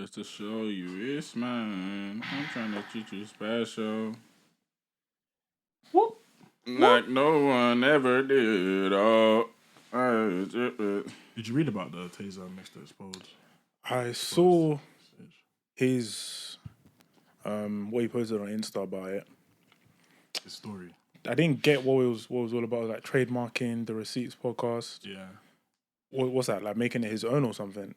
Just to show you it's mine. I'm trying to treat you special. Whoop. Like no one ever did. Oh. Did you read about the taser mixtape exposed? I saw his what he posted on Insta about it. His story. I didn't get what it was all about. Like trademarking the Receipts podcast. Yeah. What's that? Like making it his own or something?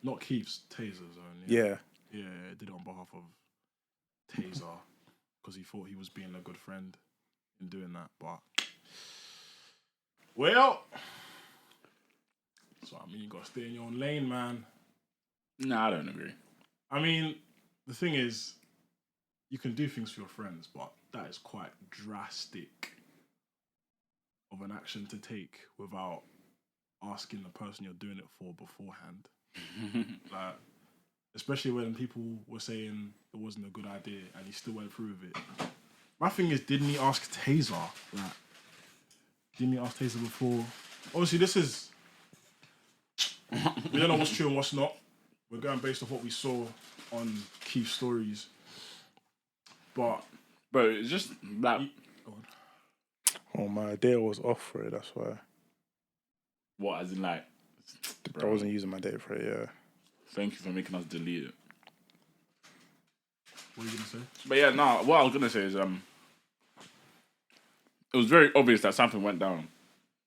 Not Keith's, Taser's own. Yeah. Yeah, did it on behalf of Taser because he thought he was being a good friend in doing that. But well, so I mean, you gotta stay in your own lane, man. Nah, I don't agree. I mean, the thing is, you can do things for your friends, but that is quite drastic of an action to take without asking the person you're doing it for beforehand. Like, especially when people were saying it wasn't a good idea and he still went through with it. My thing is, didn't he ask Taser? Like, didn't he ask Taser before? Obviously, this is... we don't know what's true and what's not. We're going based off what we saw on Keith's stories. But it's just like... Oh, my data was off for it, that's why. What, as in like... I wasn't using my data for it, yeah. Thank you for making us delete it. What are you going to say? But yeah, no, what I was going to say is it was very obvious that something went down.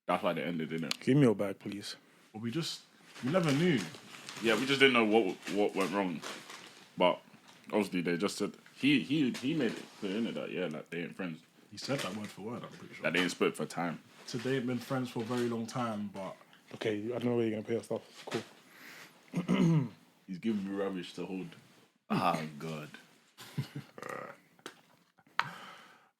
That's why they ended, didn't it? Give me your bag, please. Well, we never knew. Yeah, we just didn't know what went wrong. But obviously they just said, he made it clear, innit, that, yeah, like they ain't friends. He said that word for word, I'm pretty sure. That they ain't split for time. So they ain't been friends for a very long time, but... Okay, I don't know where you're going to pay your stuff. Cool. He's giving me rubbish to hold. Ah, God.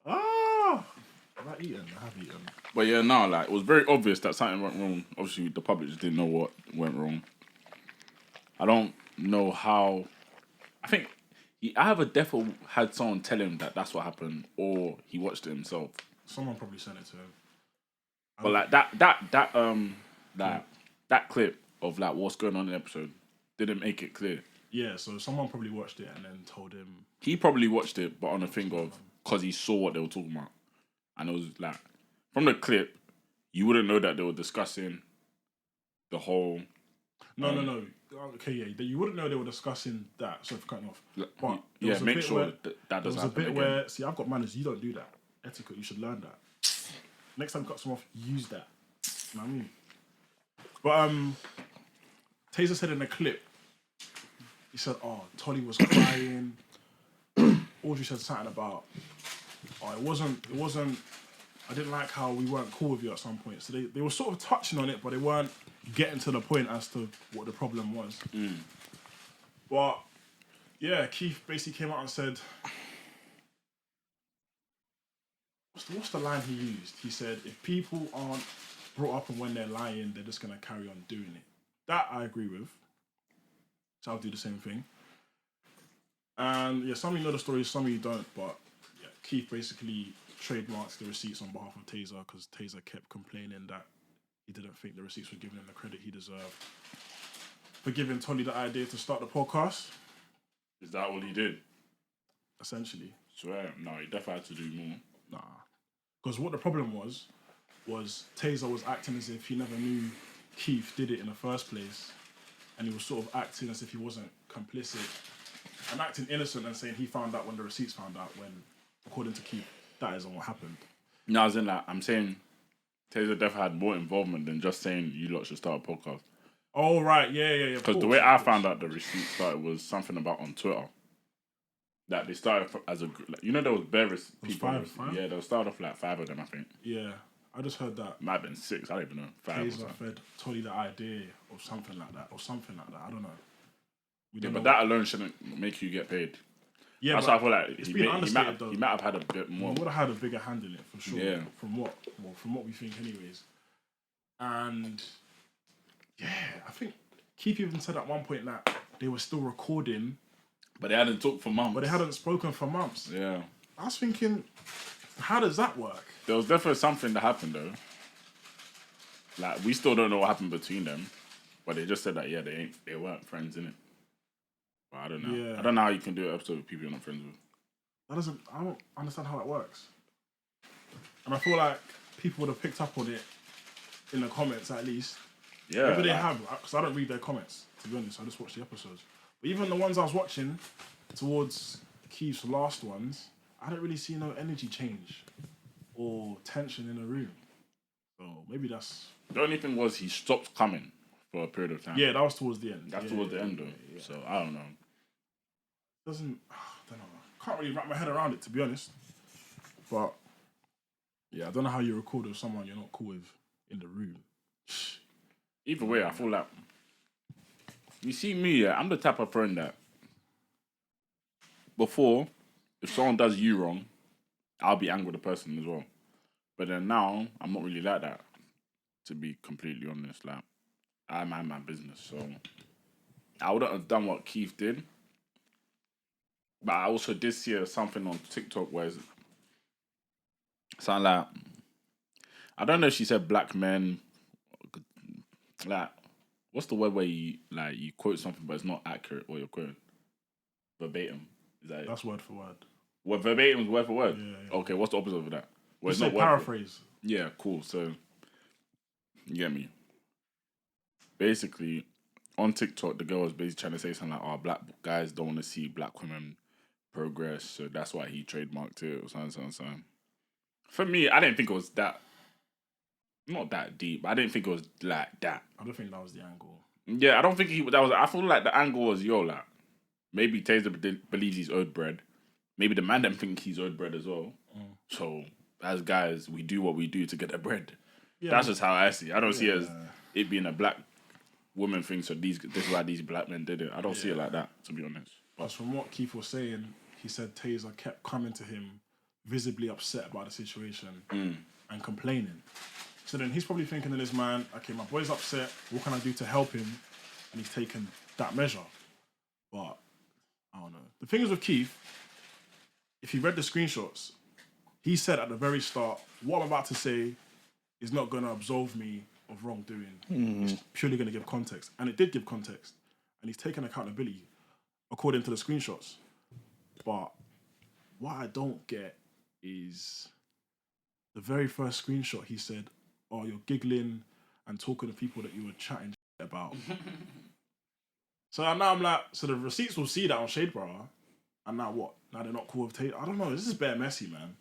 Have I eaten? I have eaten. But yeah, no, like, it was very obvious that something went wrong. Obviously, the public just didn't know what went wrong. I don't know how... I think he either definitely had someone tell him that that's what happened, or he watched it himself. Someone probably sent it to him. But like that clip of like what's going on in the episode didn't make it clear. Yeah, so someone probably watched it and then told him. He probably watched it, but on the thing of because he saw what they were talking about, and it was like from the clip, you wouldn't know that they were discussing the whole. No. Okay, yeah, you wouldn't know they were discussing that. So for cutting off, but yeah, make sure that doesn't happen there was a bit again. where see, I've got manners. You don't do that. Etiquette. You should learn that. Next time you cut someone off, use that. You know what I mean? But Taser said in the clip, he said, "Oh, Tolly was crying." Audrey said something about, "Oh, it wasn't. I didn't like how we weren't cool with you at some point." So they were sort of touching on it, but they weren't getting to the point as to what the problem was. But yeah, Keith basically came out and said, what's the line he used? He said, if people aren't brought up and when they're lying, they're just going to carry on doing it. That I agree with. So I'll do the same thing. And yeah, some of you know the story, some of you don't. But yeah, Keith basically trademarked the receipts on behalf of Taser because Taser kept complaining that he didn't think the receipts were giving him the credit he deserved for giving Tolly the idea to start the podcast. Is that all he did? Essentially. Swear, no, he definitely had to do more. Nah. Because what the problem was Taser was acting as if he never knew Keith did it in the first place. And he was sort of acting as if he wasn't complicit. And acting innocent and saying he found out when the receipts found out when, according to Keith, that isn't what happened. No, as in like, I'm saying Taser definitely had more involvement than just saying you lot should start a podcast. Oh, right, yeah. Because the way I found out the receipt started was something about on Twitter. That they started as a group. Like, you know, there was various people. Five? Yeah, they started off like 5 of them, I think. Yeah, I just heard that. Might have been 6, I don't even know. 5 Taser fed Tolly the idea or something like that. I don't know. Yeah, but that alone shouldn't make you get paid. Yeah, that's why I feel like he might have had a bit more. He would have had a bigger hand in it for sure. Yeah. From what we think, anyways. And yeah, I think Keith even said at one point that they were still recording, but they hadn't talked for months. But they hadn't spoken for months. Yeah. I was thinking, how does that work? There was definitely something that happened though. Like we still don't know what happened between them, but they just said that they weren't friends, innit? But I don't know. Yeah. I don't know how you can do an episode with people you're not friends with. I don't understand how that works. And I feel like people would have picked up on it in the comments at least. Yeah. Maybe they have, because I don't read their comments, to be honest. I just watch the episodes. But even the ones I was watching towards Keith's last ones, I don't really see no energy change or tension in the room. So maybe that's... The only thing was he stopped coming for a period of time. Yeah, that was towards the end. That's towards the end, though. Yeah. So, I don't know. I don't know. Can't really wrap my head around it, to be honest. But, yeah, I don't know how you record with someone you're not cool with in the room. Either way, I feel like... You see me, yeah, I'm the type of friend that... Before, if someone does you wrong, I'll be angry with the person as well. But then now, I'm not really like that, to be completely honest. Like, I mind my business, so... I wouldn't have done what Keith did. But I also did see something on TikTok where it's something like... I don't know if she said black men... Like, what's the word where you quote something but it's not accurate what you're quoting? Verbatim. Is that it? That's word for word. What, verbatim is word for word? Yeah. Okay, what's the opposite of that? Where It's it's not word paraphrase. Yeah, cool. So, you get me? Basically, on TikTok, the girl was basically trying to say something like, oh, black guys don't want to see black women progress, so that's why he trademarked it or something. For me, I didn't think it was that, not that deep, but I didn't think it was like that. I don't think that was the angle. Yeah, I don't think I feel like the angle was, like, maybe Taser believes he's owed bread. Maybe the man don't think he's owed bread as well. So, as guys, we do what we do to get the bread. Yeah. That's just how I see it. I don't see it as it being a black woman thing, so this is why these black men did it. I don't see it like that, to be honest. But from what Keith was saying, he said Taser kept coming to him visibly upset about the situation and complaining. So then he's probably thinking to this man, okay, my boy's upset, what can I do to help him? And he's taken that measure. But, I don't know. The thing is with Keith, if you read the screenshots, he said at the very start, what I'm about to say is not going to absolve me of wrongdoing. It's purely going to give context. And it did give context. And he's taken accountability according to the screenshots. But what I don't get is the very first screenshot he said, oh, you're giggling and talking to people that you were chatting about. So now I'm like, so the receipts will see that on Shadeborough. And now what? Now they're not cool with Tate. I don't know. This is bare messy, man.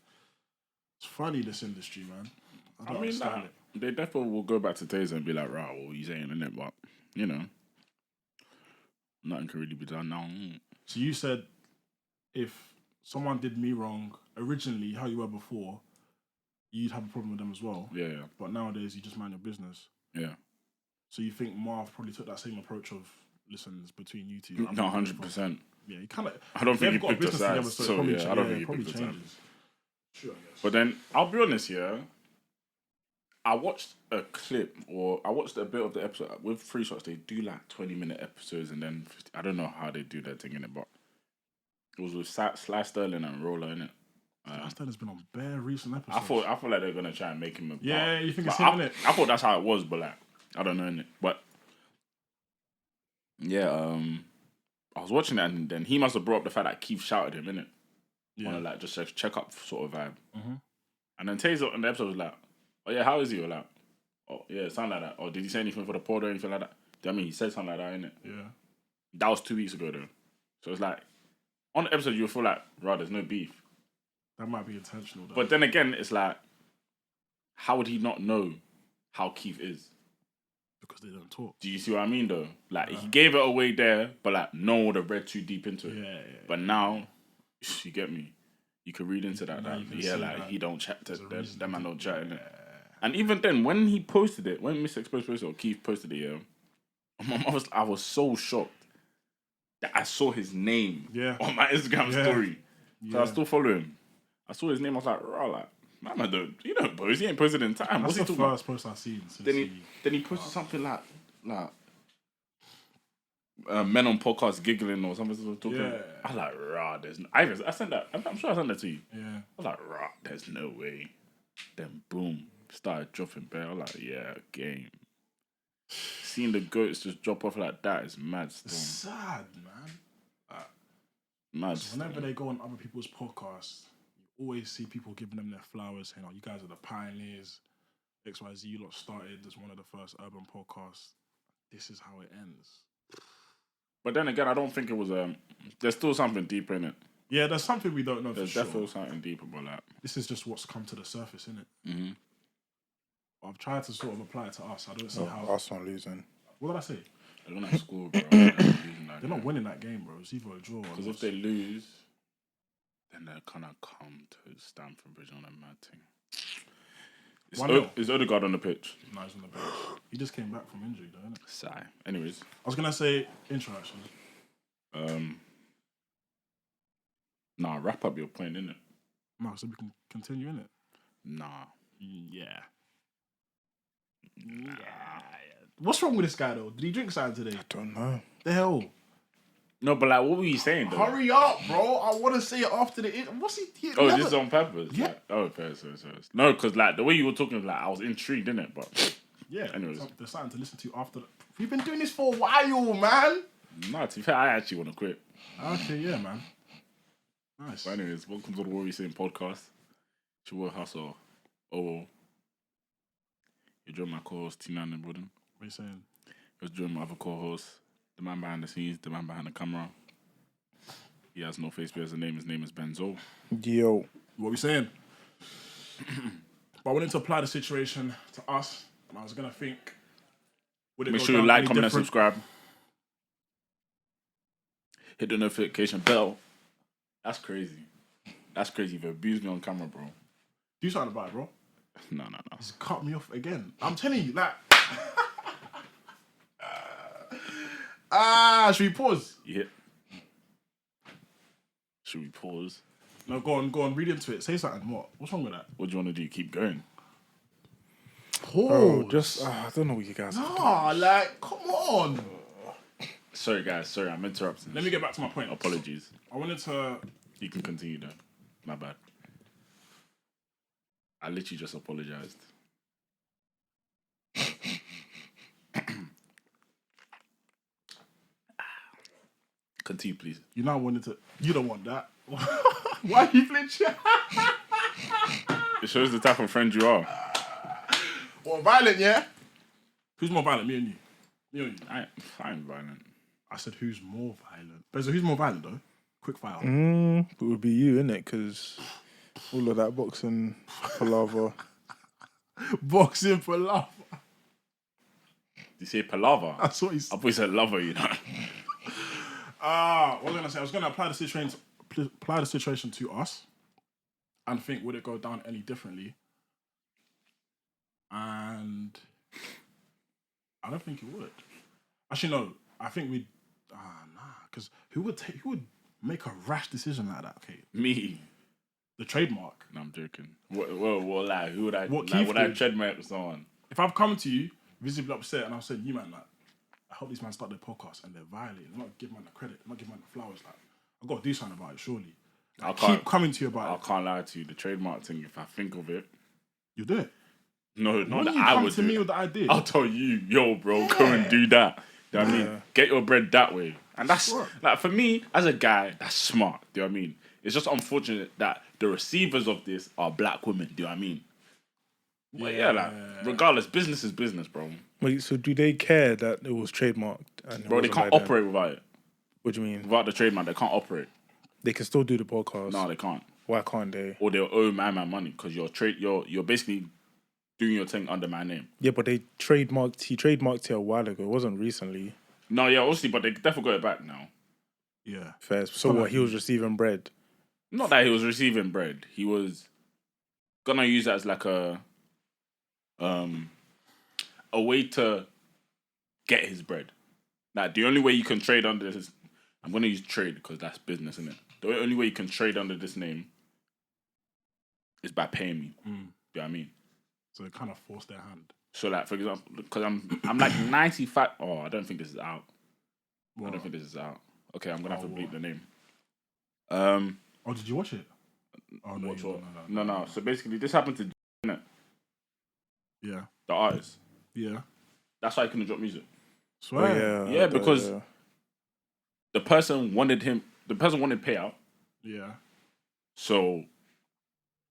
It's funny, this industry, man. I don't understand it. They definitely will go back to Taser and be like, right, what are you saying, innit? But, nothing can really be done now. So you said if someone did me wrong, originally, how you were before, you'd have a problem with them as well. Yeah. But nowadays, you just mind your business. Yeah. So you think Marv probably took that same approach of, listen, it's between you two. No, 100%. Yeah, he kind of... I don't think he picked the sides. So, yeah, I don't think he picked the sides. Sure, I guess. But then, I'll be honest, yeah. I watched a clip, or I watched a bit of the episode. With 3 Shots, they do like 20-minute episodes, and then I don't know how they do that thing in it, but it was with Sly Sterling and Roller, innit? Sly Sterling's been on bare recent episodes. I feel like they're gonna try and make him a Yeah, part. you think it's him, innit? I thought that's how it was, but like, I don't know, innit? But yeah, I was watching that, and then he must have brought up the fact that Keith shouted him, innit? Yeah. On a like just a check up sort of vibe. And then Taser in the episode was like, oh yeah, how is he? Or like, oh yeah, something like that. Or did he say anything for the pod or anything like that? Do you know what I mean? He said something like that, innit? Yeah. That was 2 weeks ago though. So it's like, on the episode you'll feel like, right, there's no beef. That might be intentional though. But then again, it's like, how would he not know how Keith is? Because they don't talk. Do you see what I mean though? Like, he gave it away there, but like, no one would have read too deep into it. Yeah. But now, you get me? You can read into that. Yeah, like, that he don't chat to them, man don't chat, innit? Yeah. And even then, when he posted it, when Mr. Exposed posted it, or Keith posted it, I was so shocked that I saw his name on my Instagram story. So I still follow him. I saw his name, I was like, rah, like, man, he don't post. He ain't posted in time. That's What's the he talking first post I've seen. Then he posted something like men on podcasts giggling or something. Talking. Yeah. I was like, rah, I sent that. I'm sure I sent that to you. Yeah. I was like, rah, there's no way. Then boom, started dropping bare. I was like, yeah, game. Seeing the goats just drop off like that is mad still. It's sad, man. Mad. Whenever they go on other people's podcasts, you always see people giving them their flowers, saying, "Oh, you guys are the pioneers. XYZ, you lot started as one of the first urban podcasts. This is how it ends." But then again, I don't think it was. There's still something deeper in it. Yeah, there's something we don't know There's for sure. definitely something deeper about that. This is just what's come to the surface, isn't it? Mm-hmm. I've tried to sort of apply it to us. I don't see how. Arsenal losing. What did I say? They're gonna score, bro. They're not winning that game, bro. It's either a draw or Because if they lose, then they're kind of come to Stamford Bridge on a mad thing. Is Odegaard on the pitch? No, he's on the bench. He just came back from injury, though, innit? Sigh. Anyways. I was going to say intro, actually. Nah, wrap up your point, innit? No, so we can continue, innit? Nah. Yeah. What's wrong with this guy, though? Did he drink something today? I don't know. The hell? No, but like, what were you saying, though? Hurry up, bro. I want to say it after the... What's he... This is on purpose? Yeah. Like, oh, fair. No, because like, the way you were talking, like, I was intrigued, innit? But... Yeah. Anyways. There's something to listen to after... We've been doing this for a while, man. Nah, to be fair, I actually want to quit. Okay, yeah, man. Nice. But anyways, welcome to the What We Saying podcast. It's your boy Hustle. Oh, you join my co-host T9 and Broden. What are you saying? You're joining my other co-host, the man behind the scenes, the man behind the camera. He has no face, but he has a name. His name is Benzo. Yo. What are we saying? But I wanted to apply the situation to us, and I was going to think... Make sure you like, comment, and subscribe. Hit the notification bell. That's crazy. That's crazy. You've abused me on camera, bro. Do something about it, bro. No. Just cut me off again. I'm telling you, like... should we pause? Yeah. Should we pause? No, go on. Read into it. Say something. What's wrong with that? What do you want to do? Keep going? Pause. Oh, just... I don't know what you guys Nah, like, come on. Sorry, guys. Sorry, I'm interrupting. Let me get back to my point. Apologies. I wanted to... You can continue, though. My bad. I literally just apologized. Continue, please. You now wanted to... You don't want that. Why are you flinching? It shows the type of friend you are. What, violent, yeah? Who's more violent, me and you? Me or you? I'm violent. I said, who's more violent? Benzo, who's more violent, though? Quick fire. It would be you, innit? Because all of that boxing palaver. Boxing for love. Did you say palaver? That's what he I said. thought you said lover, you know. What was I going to say? I was going to apply the situation to us and think, would it go down any differently? And I don't think it would. Actually, no. I think we'd... Because who would make a rash decision like that? Okay. Me. The trademark. No, I'm joking. What lie? Who would I... What like, Keith would I did. trademark someone? If I've come to you, visibly upset, and I've said, you man, like, I hope these man start their podcast and they're violating. I'm not giving man the credit. I'm not giving man the flowers. Like, I've got to do something about it, surely. I Keep coming to you about I it. can't lie to you. The trademark thing, if I think of it... You do it. No, When not that you I come would to do me it. with the idea. I'll tell you, yo, bro, go and do that. Do you know what I mean? Get your bread that way. And that's, Sure. like, for me, as a guy, that's smart. Do you know what I mean? It's just unfortunate that the receivers of this are black women. Do you know what I mean? But yeah, like, regardless, business is business, bro. Wait, so do they care that it was trademarked? And it Bro, they wasn't can't by them? operate without it. What do you mean? Without the trademark, they can't operate. They can still do the podcast. No, they can't. Why can't they? Or they'll owe my man money because you're basically doing your thing under my name. Yeah, but he trademarked it a while ago. It wasn't recently. No, yeah, obviously, but they definitely got it back now. Yeah. Fair. So what? He was receiving bread. Not that he was receiving bread. He was gonna use that as like a way to get his bread. Like the only way you can trade under this, I'm gonna use trade because that's business, isn't it? The only way you can trade under this name is by paying me. Do you know what I mean? So they kind of forced their hand. So like for example, because I'm like 95. Oh, I don't think this is out. What? I don't think this is out. Okay, I'm gonna have to bleep the name. Oh, did you watch it? Oh, no, Watch you what? don't. No. So basically, this happened to innit? Yeah. The artist. Yeah. That's why he couldn't drop music. Swear. Yeah, because the person wanted him. the person wanted payout. Yeah. So,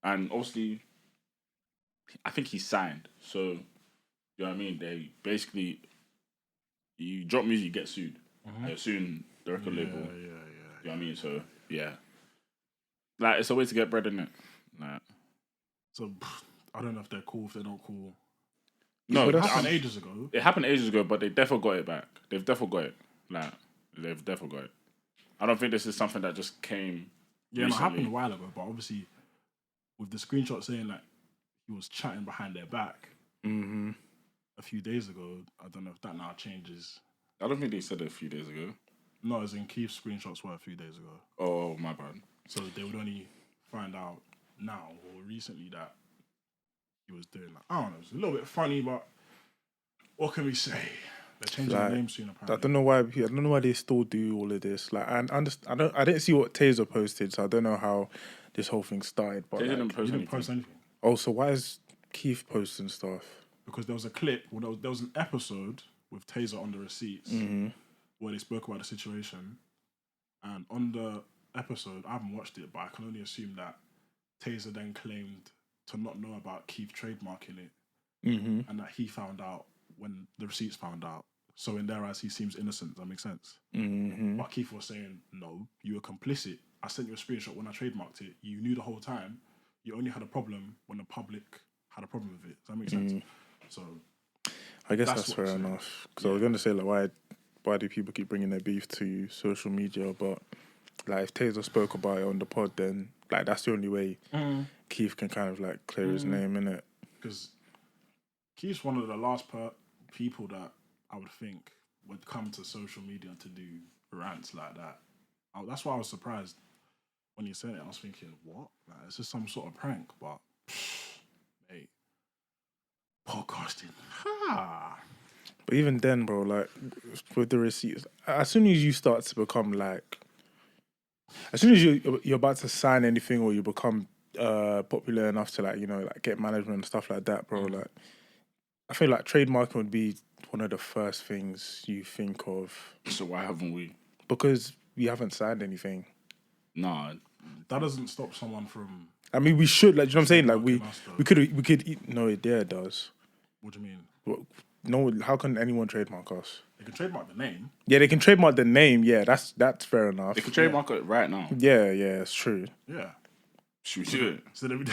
and obviously, I think he signed. So, you know what I mean? They basically, you drop music, you get sued. I assume the record label. Yeah. You know what I mean? So, yeah. Like, it's a way to get bread, in it. Like, So I don't know if they're cool, if they're not cool. no, It happened ages ago. It happened ages ago, but they definitely got it back. They've definitely got it. Like, they've definitely got it. I don't think this is something that just came. Yeah, it recently. happened a while ago, but obviously, with the screenshot saying that he was chatting behind their back a few days ago, I don't know if that now changes. I don't think they said it a few days ago. No, as in Keith's screenshots were a few days ago. Oh, my bad. So they would only find out now or recently that he was doing that. I don't know. It's a little bit funny, but what can we say? They're changing the name soon, apparently. I don't know why they still do all of this. Like, I didn't see what Taser posted, so I don't know how this whole thing started. But They didn't He post didn't post anything. anything. oh, so why is Keith posting stuff? Because there was a clip, there was an episode with Taser on the receipts where they spoke about the situation. And on the episode, I haven't watched it, but I can only assume that Taser then claimed to not know about Keith trademarking it and that he found out when the receipts found out. So in their eyes, he seems innocent. Does that make sense? But Keith was saying, no, you were complicit. I sent you a screenshot when I trademarked it. You knew the whole time. You only had a problem when the public had a problem with it. Does that make sense? So I guess that's fair enough. Because I was going to say, like, why do people keep bringing their beef to social media? But like, if Taser spoke about it on the pod, then like that's the only way Keith can kind of like clear his name, innit? because Keith's one of the last people that I would think would come to social media to do rants like that. That's why I was surprised when you said it. I was thinking, what? Like, it's just some sort of prank, but mate, podcasting. Ha! But even then, bro, like with the receipts, as soon as you start to become like, as soon as you're about to sign anything or you become popular enough to like, you know, like get management and stuff like that, bro, like I feel like trademarking would be one of the first things you think of. So why haven't we? Because we haven't signed anything. Nah. That doesn't stop someone from. I mean, we should, like, you know what I'm saying? Like, we Trademarking could. No, yeah, it does. What do you mean? No, how can anyone trademark us? They can trademark the name. Yeah, they can trademark the name. Yeah, that's fair enough. They can trademark it right now. Yeah, it's true. Yeah. Should we do it? So then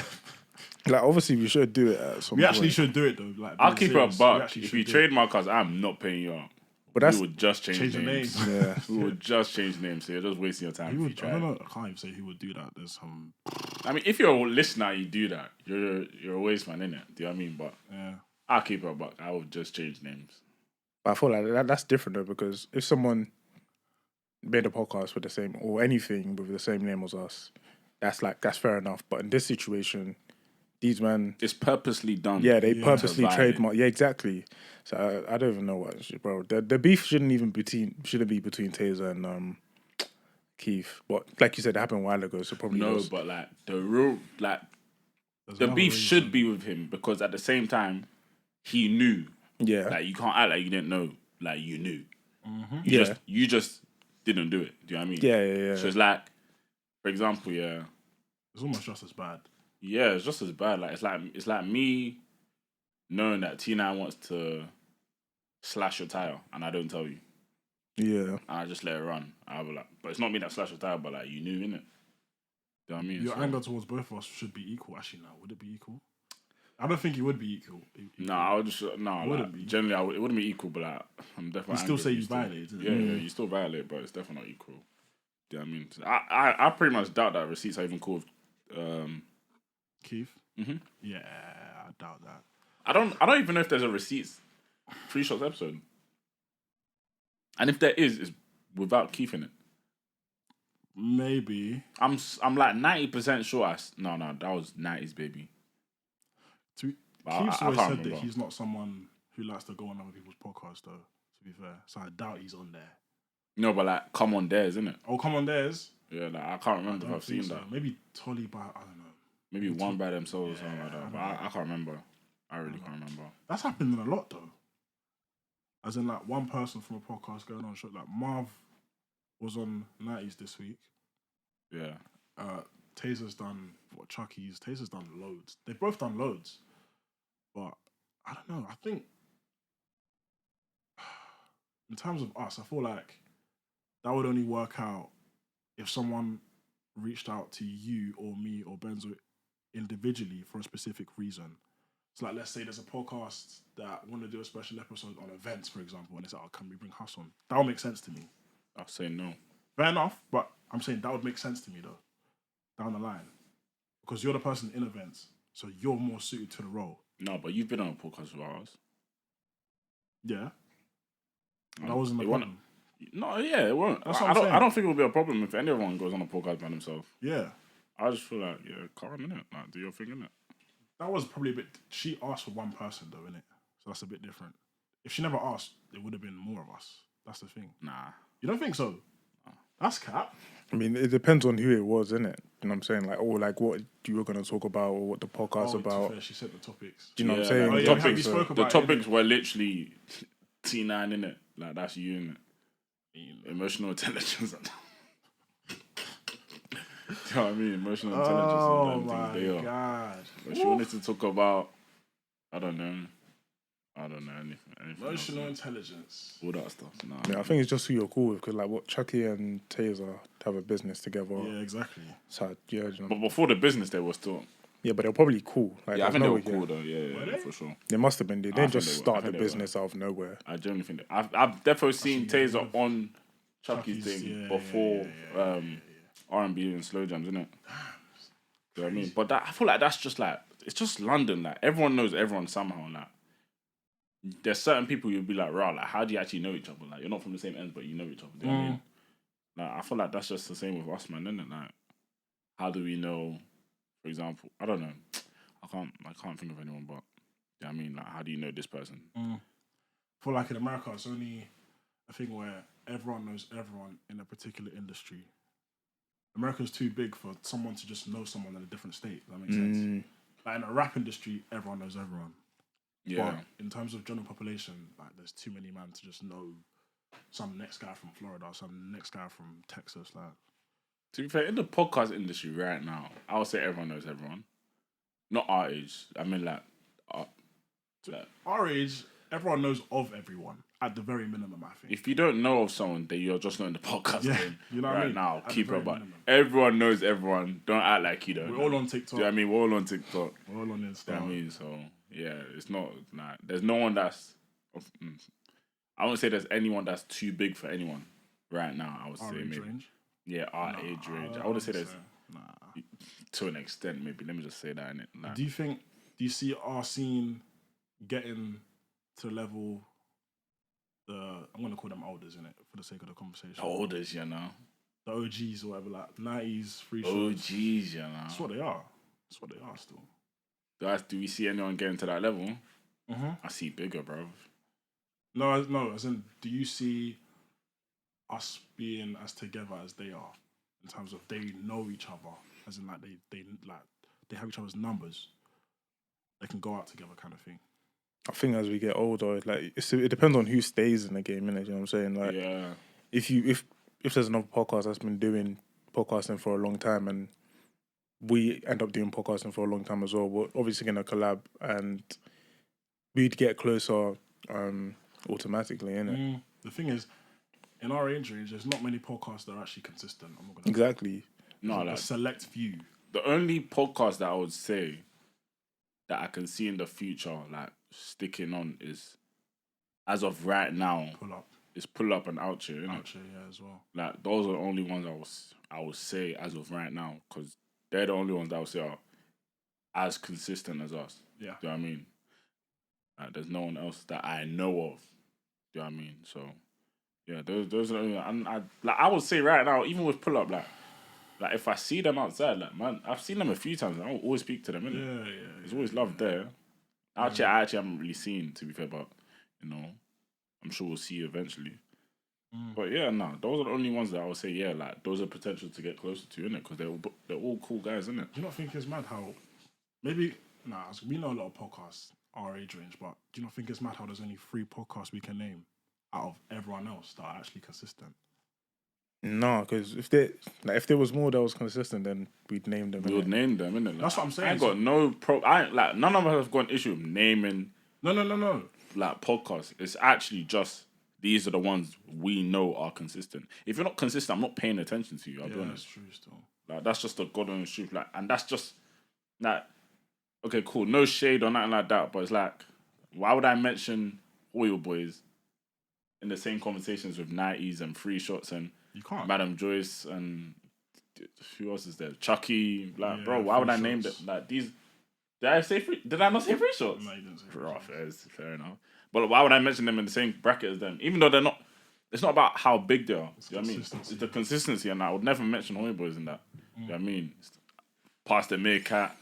Like, obviously, we should do it at some we point. actually should do it though. Like, I'll being keep it a serious, buck. If you do it. trademark us, I'm not paying you out. But that's we would just change the names. name. yeah. We would just change names. So you're just wasting your time. Who If you would, I try. don't know. I can't even say who would do that. There's some. I mean, if you're a listener, you do that. You're a waste man, innit? Do you know what I mean? But Yeah. I'll keep it a buck. I would just change names. But I feel like that's different though, because if someone made a podcast with the same or anything with the same name as us, that's fair enough. But in this situation, these men, It's purposely done. yeah, they purposely to violate. trademark. Yeah, exactly. So I don't even know what, bro. The beef shouldn't be between Taser and Keith. But like you said, it happened a while ago, so probably No, was. but like the real There's the another beef reason. should be with him because at the same time, he knew. Yeah, Like you can't act like you didn't know. Like you knew. You just didn't do it. Do you know what I mean? yeah. So it's like, for example, yeah. It's almost just as bad. Yeah, it's just as bad. Like it's like me knowing that T9 wants to slash your tire and I don't tell you. Yeah. And I just let it run. I was like, but it's not me that slashed your tire, but like you knew, innit? Do you know what I mean? Your So- anger towards both of us should be equal. Actually, no, would it be equal? I don't think it would be equal. No, I would just Wouldn't like, be. generally it wouldn't be equal, but like I'm definitely. You still angry say if you still- violated, isn't it? Yeah, you still violate, but it's definitely not equal. Do you know what I mean? So I pretty much doubt that receipts are even called. Keith? Mhm. Yeah, I doubt that. I don't even know if there's a receipts 3 Shots episode, and if there is, it's without Keith in it. Maybe. I'm like 90% sure. No, that was 90s, baby. Keith's I always can't said remember. that he's not someone who likes to go on other people's podcasts, though, to be fair. So I doubt he's on there. No, but like, come on, theirs, isn't it? Oh, come on, theirs. Yeah, like I can't remember if Don't I've seen think so. that. Maybe Tolly, but I don't know. Maybe one by themselves or something like I that. don't But I can't remember. I really can't remember. That's happening a lot, though. As in, like, one person from a podcast going on show. Like, Marv was on 90s this week. Yeah. Taser's done what Chucky's. Taser's done loads. They've both done loads, but I don't know. I think in terms of us, I feel like that would only work out if someone reached out to you or me or Benzo individually for a specific reason. So, like, let's say there's a podcast that want to do a special episode on events, for example, and it's like, oh, can we bring Huss on? That would make sense to me. I'll say no. Fair enough, but I'm saying that would make sense to me, though, down the line. Because you're the person in events, so you're more suited to the role. No, but you've been on a podcast with ours. Yeah. That wasn't the problem. No, yeah, it won't. That's what I'm saying. I don't think it will be a problem if anyone goes on a podcast by themselves. Yeah. I just feel like, yeah, calm, innit? Like, do your thing, innit? That was probably a bit... She asked for one person, though, innit? So that's a bit different. If she never asked, it would have been more of us. That's the thing. Nah. You don't think so? That's cap. I mean, it depends on who it was, innit? You know what I'm saying? Like, or like what you were going to talk about or what the podcast about. To be fair, she said the topics. Do you know what I'm saying? Like, Oh, yeah, topics, we spoke the about topics were literally T9, innit? Like, that's you, innit? Emotional intelligence. Do you know what I mean? Emotional intelligence. Oh, and my things they are. God. But she wanted to talk about, I don't know, anything Emotional else, intelligence. all that stuff. Nah. Yeah, I think it's just who you're cool with because, like, what Chucky and Taser have a business together. Yeah, exactly. So, yeah, you know. But before the business, they were still. Yeah, but they're probably cool. Like, Yeah, I there's think they no were way- cool though. Yeah, for sure. They must have been. They I didn't think just they were. start I the think they business out of nowhere. I genuinely think that. I've definitely seen Taser on Chucky's Chucky's, thing yeah, before R&B and slow jams, innit? Do you know what I mean? But I feel like that's just like, it's just London. Like, everyone knows everyone somehow. Like, there's certain people you'll be like, rah, like, how do you actually know each other? Like, you're not from the same ends, but you know each other. Do you know what I mean? Like, I feel like that's just the same with us, man, isn't it? Like, how do we know, for example, I don't know. I can't think of anyone, but yeah, I mean, like, how do you know this person? I feel like in America, it's only a thing where everyone knows everyone in a particular industry. America's too big for someone to just know someone in a different state. That makes sense. Like in a rap industry, everyone knows everyone. Yeah. But in terms of general population, like there's too many men to just know some next guy from Florida, some next guy from Texas. Like, To be fair, in the podcast industry right now, I would say everyone knows everyone. Not our age. I mean, like our age, everyone knows of everyone at the very minimum. I think. if you don't know of someone, then you're just not in the podcast Yeah, game. you know what right I mean? now. At the Keep very it but minimum. everyone knows everyone. Don't act like you don't. We're know. all on TikTok. Do you know what I mean? We're all on TikTok. We're all on Do Insta. you know what I mean? So yeah, it's not like there's no one that's. I wouldn't say there's anyone that's too big for anyone right now. I would Our say age maybe. range. Yeah, our age range. I wouldn't say there's Nah. to an extent. Maybe let me just say that in it. Like, Do you see our scene getting to the level? I'm gonna call them elders in it for the sake of the conversation. oldest, you know. The OGs or whatever, like 90s, 3 OGs, shots. you know. That's what they are. That's what they are still. Do we see anyone getting to that level? Mm-hmm. I see bigger, bro. No. As in, do you see us being as together as they are in terms of they know each other, as in like they have each other's numbers, they can go out together, kind of thing. I think as we get older, like it depends on who stays in the game, innit? You know what I'm saying? Like, Yeah. if there's another podcast that's been doing podcasting for a long time and we end up doing podcasting for a long time as well, we're obviously gonna collab and we'd get closer automatically, innit? The thing is, in our age range, there's not many podcasts that are actually consistent. I'm not gonna Exactly. No, a like select few. the only podcast that I would say that I can see in the future, like sticking on, is as of right now, Pull Up and Out Here, innit? Out here, yeah, as well. Like those are the only ones I would say as of right now, because they're the only ones that I would say are as consistent as us. Yeah. Do you know what I mean? Like, there's no one else that I know of. Do you know what I mean? So yeah, those are the only, and I would say right now, even with Pull Up, like if I see them outside, like man, I've seen them a few times. I will always speak to them, innit? Yeah. There's always love there. I actually haven't really seen, to be fair, but you know, I'm sure we'll see eventually. But yeah, those are the only ones that I would say, yeah, like those are potential to get closer to, innit? Because they're all cool guys, innit? Do you not think it's mad how maybe we know a lot of podcasts our age range, but do you not think it's mad how there's only 3 podcasts we can name out of everyone else that are actually consistent? No, because if there was more that was consistent, then we'd name them. We would innit? name them, innit? Like, That's what I'm saying. I ain't got no I ain't, like, none of us have got an issue with naming No. like podcasts. It's actually just these are the ones we know are consistent. If you're not consistent, I'm not paying attention to you. I'll be Yeah, honest. that's true still. Like that's just the God honest truth. Like, and that's just like, okay, cool. No shade or nothing like that. But it's like, why would I mention Oil Boys in the same conversations with 90s and 3 Shots and You can't. Madam Joyce and who else is there? Chucky. Like, Yeah, bro, why would I 3 name Shots. them? Like these. Did I not say 3 Shots? No, you didn't say Rough, fair enough. But why would I mention them in the same bracket as them? Even though they're not. It's not about how big they are. You know what I mean? It's the consistency, and I would never mention Holy Boys in that. You know what I mean? Past the Meerkat.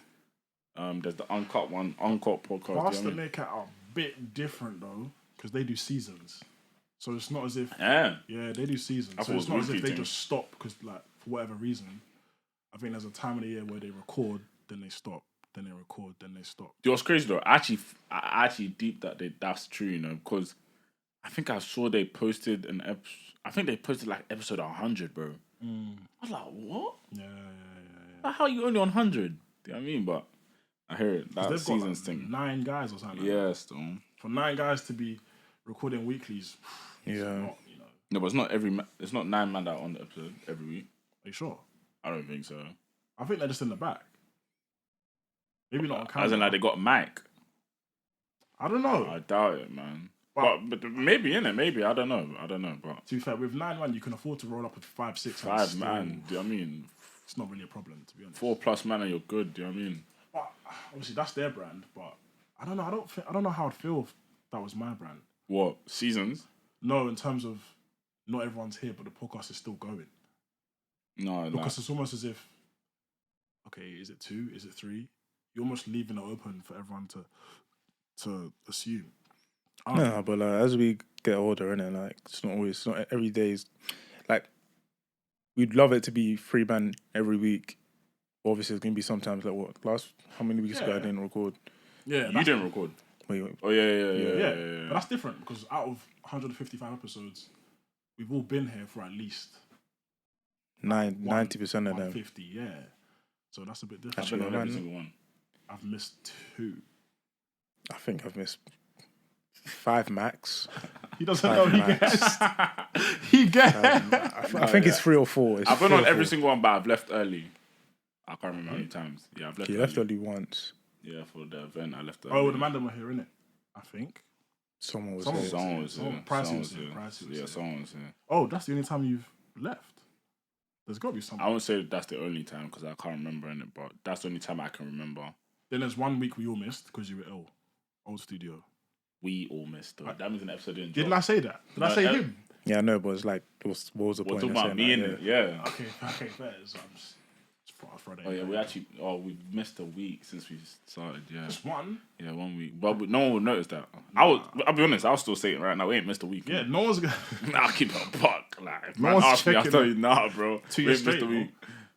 There's the Uncut podcast. Past you know the what I mean? Meerkat are a bit different though, because they do seasons. So it's not as if Yeah. they do seasons. I So thought it's it not was as if weekly they thing. just stop because like for whatever reason. I think there's a time of the year where they record, then they stop, then they record, then they stop. You know what's crazy though? I actually deep that's true, you know, because I think I saw they posted an episode. I think they posted like episode 100, bro. I was like, what? Yeah. Like, how are you only on 100? Do you know what I mean? But I hear it. That They've season's got like thing. 9 guys or something. Like Yeah, that. still. For 9 guys to be recording weeklies, it's Yeah. a lot, you know. No, but it's not 9 man that are on the episode every week. Are you sure? I don't think so. I think they're just in the back. Maybe not on camera. As in, like, they got Mike. I don't know. I doubt it, man. But- But maybe, innit? Maybe. I don't know. But To be fair, with 9 man, you can afford to roll up with 5, 6. and 5 still- man, do you know what I mean? It's not really a problem, to be honest. 4+ man and you're good, do you know what I mean? But obviously, that's their brand. But I don't know. I don't know how I'd feel if that was my brand. What? Seasons? No, in terms of not everyone's here, but the podcast is still going. No, like, Because it's almost as if, okay, is it 2? Is it 3? You're almost leaving it open for everyone to assume. No, but like, as we get older, innit, like it's not every day. Like we'd love it to be 3 man every week. Obviously, it's gonna be sometimes like how many weeks ago I didn't record. Yeah, you didn't record. Wait, Oh yeah. yeah. But that's different because out of 155 episodes, we've all been here for at least 90% of them. 150. Yeah, so that's a bit different. I've been on man. every single one. I've missed 2. I think I've missed 5 max. He doesn't know. He guessed. He guessed. I think it's 3 or 4. It's I've been 3 on or every 4. single one, but I've left early. I can't remember how many times. Yeah, I've left You early. left only once. Yeah, for the event, I left early. Oh, the man were here, innit? I think. Someone was Someone there. Someone was here. Pricey Someone was was here. here. Pricey was Yeah, here. someone was here. Oh, that's the only time you've left. There's got to be something. I won't say that's the only time because I can't remember in it, but that's the only time I can remember. Then there's 1 week we all missed because you were ill. Old studio. We all missed. Though. That means an episode didn't Didn't drop. I say that? Did I say him? Yeah, I know, but it's like, what was the We're point? talking of about saying me in that? it. Yeah. Okay, fair. So I'm just Friday. Oh yeah, we missed a week since we started. Yeah. Just 1. Yeah, 1 week. But no one would notice that. I'll be honest, I'll still say it right now. We ain't missed a week. Yeah, no one's gonna. I'll keep it a buck. Like, if No man one's ask me, I'll checking tell it. you, nah, bro. 2 We years ain't missed a straight, week.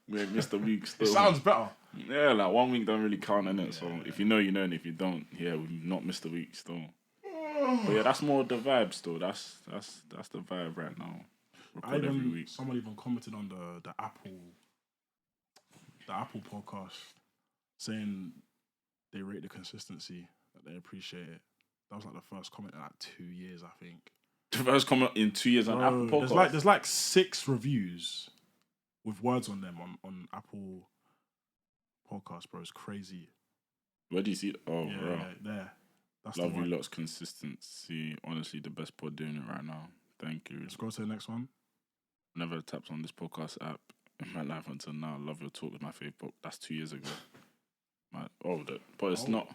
We ain't missed a week still. It sounds better. Yeah, like 1 week don't really count, innit? So if you know, you know, and if you don't, yeah, we've not missed a week still. But yeah, that's more the vibe still. That's the vibe right now. Record every week. Someone even commented on the Apple podcast saying they rate the consistency, that they appreciate it. That was like the first comment in like 2 years, I think. The first comment in 2 years on Bro, Apple Podcast. there's like 6 reviews with words on them on Apple Podcast, bro. It's crazy. Where do you see it? Oh, Yeah, bro. there. That's Love the you one. lot's consistency. Honestly, the best pod doing it right now. Thank you. Let's go to the next one. Never tapped on this podcast app in my life until now. Love your talk with my fave book. That's 2 years ago. But it's not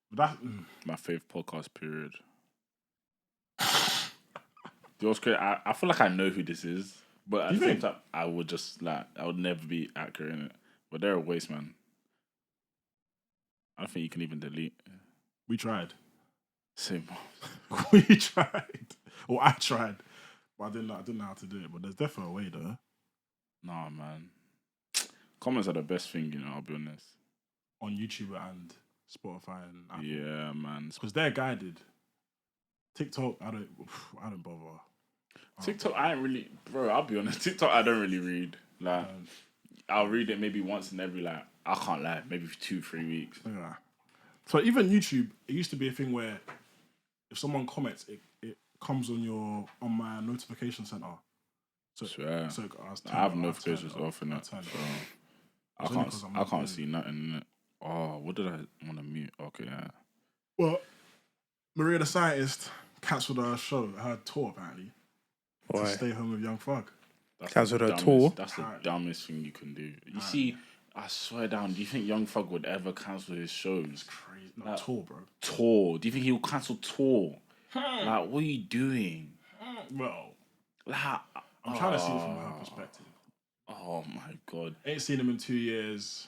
But my fave podcast period. Yours, I feel like I know who this is, but at You the same think? time, I would never be accurate in it. But they're a waste, man. I don't think you can even delete. we tried. Same. We tried. Or I tried. But I didn't know how to do it. But there's definitely a way though. Nah, man. Comments are the best thing, you know, I'll be honest. On YouTube and Spotify and Apple. Yeah, man. Because they're guided. TikTok, I don't bother. TikTok, I ain't really, bro. I'll be honest. TikTok, I don't really read. Like, I'll read it maybe once in every I can't lie, maybe 2-3 weeks. Yeah. So even YouTube, it used to be a thing where if someone comments, it comes on my notification center. So, Swear. so I have notifications off in it. I can't see nothing in it. Oh, what did I want to mute? Okay, yeah. Well, Maria the Scientist cancelled her tour apparently. Why? To stay home with Young Thug. Cancelled her tour? That's the dumbest thing you can do. You see, I swear down, do you think Young Thug would ever cancel his shows? It's crazy. No, tour, bro. Tour. Do you think he'll cancel tour? Like, what are you doing? Well, Like, I'm trying to see it from her perspective. Oh my god. Ain't seen him in 2 years.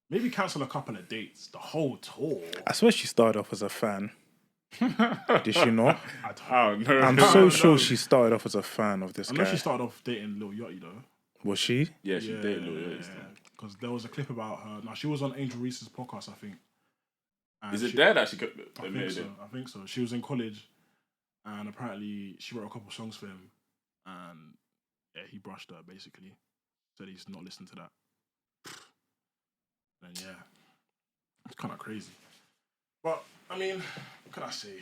Maybe cancel a couple of dates. The whole tour. I swear she started off as a fan. Did she not? I don't know. I'm so sure she started off as a fan of this I know guy. she started off dating Lil Yachty though. Was she? Yeah, she dated Lil Yachty. Because there was a clip about her. Now she was on Angel Reese's podcast, I think. And Is it there that she I think so. She was in college, and apparently she wrote a couple songs for him, and yeah, he brushed her basically. Said he's not listening to that. And yeah, it's kind of crazy. But I mean, what can I say?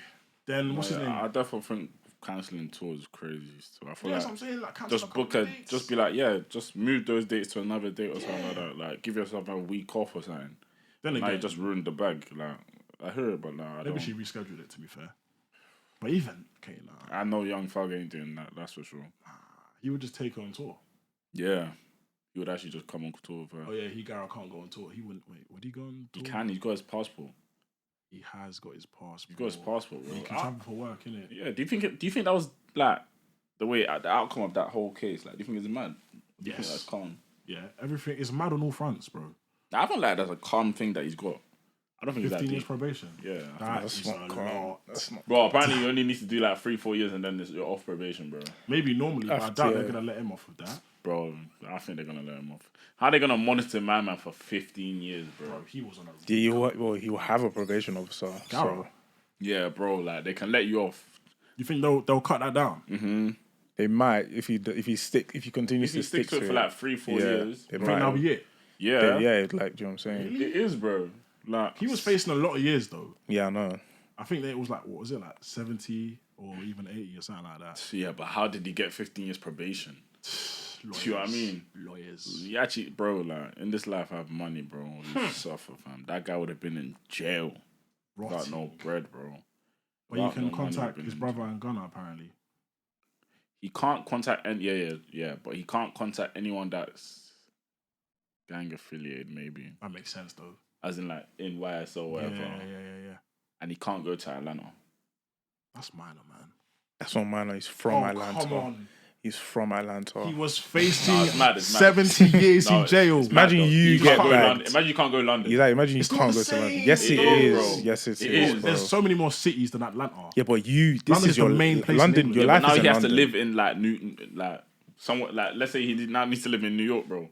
Then what's his name? I definitely think cancelling tours is crazy. So I feel Yeah, like that's what I'm saying. Like, just book just be like, yeah, just move those dates to another date or something like that. Like, give yourself a week off or something. Then now again, you just ruined the bag. Like, I hear it, but nah, I maybe don't. she rescheduled it. To be fair, but even okay, nah, I know Young Thug ain't doing that. That's for sure. he would just take her on tour. Yeah, he would actually just come on tour with her. Oh yeah, Gara can't go on tour. He wouldn't. Wait, would he go on tour? He can. He's got his passport. He has got his passport. He's got his passport, bro. He can travel for work, innit? Yeah. Do you think that was like the outcome of that whole case? Like, do you think it's mad? Do you think that's calm? Yeah, everything is mad on all fronts, bro. I don't like that's a calm thing that he's got. I don't think it's that 15 years deep. probation. Yeah, That's not calm. That's not. bro. Apparently, you only need to do like 3-4 years and then you're off probation, bro. Maybe normally, but I doubt they're gonna let him off with that. Bro, I think they're gonna let him off. How are they gonna monitor my man for 15 years, bro? Bro, he was on a. He will have a probation officer. So Yeah, bro. Like they can let you off. You think they'll cut that down? Mm-hmm. they might if you continue If he to sticks to it for like 3-4 years. They I think that'll might. be it. Yeah, Yeah, like, do you know what I'm saying? it is, bro. Like He was facing a lot of years though. Yeah, I know. I think that it was like, what was it, like 70 or even 80 or something like that. yeah, but how did he get 15 years probation? Lawyers, Do you know what I mean? Lawyers. You actually, bro, like in this life, I have money, bro. You suffer, fam. That guy would have been in jail without Rotty. no bread, bro. But you Without can no money, contact been his in brother and Gunna apparently. He can't contact but he can't contact anyone that's gang affiliated, maybe. That makes sense though. As in like in YSL or whatever. Yeah. And he can't go to Atlanta. That's minor, man. That's not minor. He's from Atlanta. Come on. He's from Atlanta. He was facing it's mad. 70 years in jail. Imagine you get bagged. Imagine you can't go to London. Yeah, imagine It's you not can't the go to London. same. Yes, it It is, is. bro. Yes, it It is. is. Bro. There's so many more cities than Atlanta. Yeah, but this London's is your the main place in London. England. Your Yeah, life but now is in he has London. to live in like like somewhat like let's say he now needs to live in New York, bro.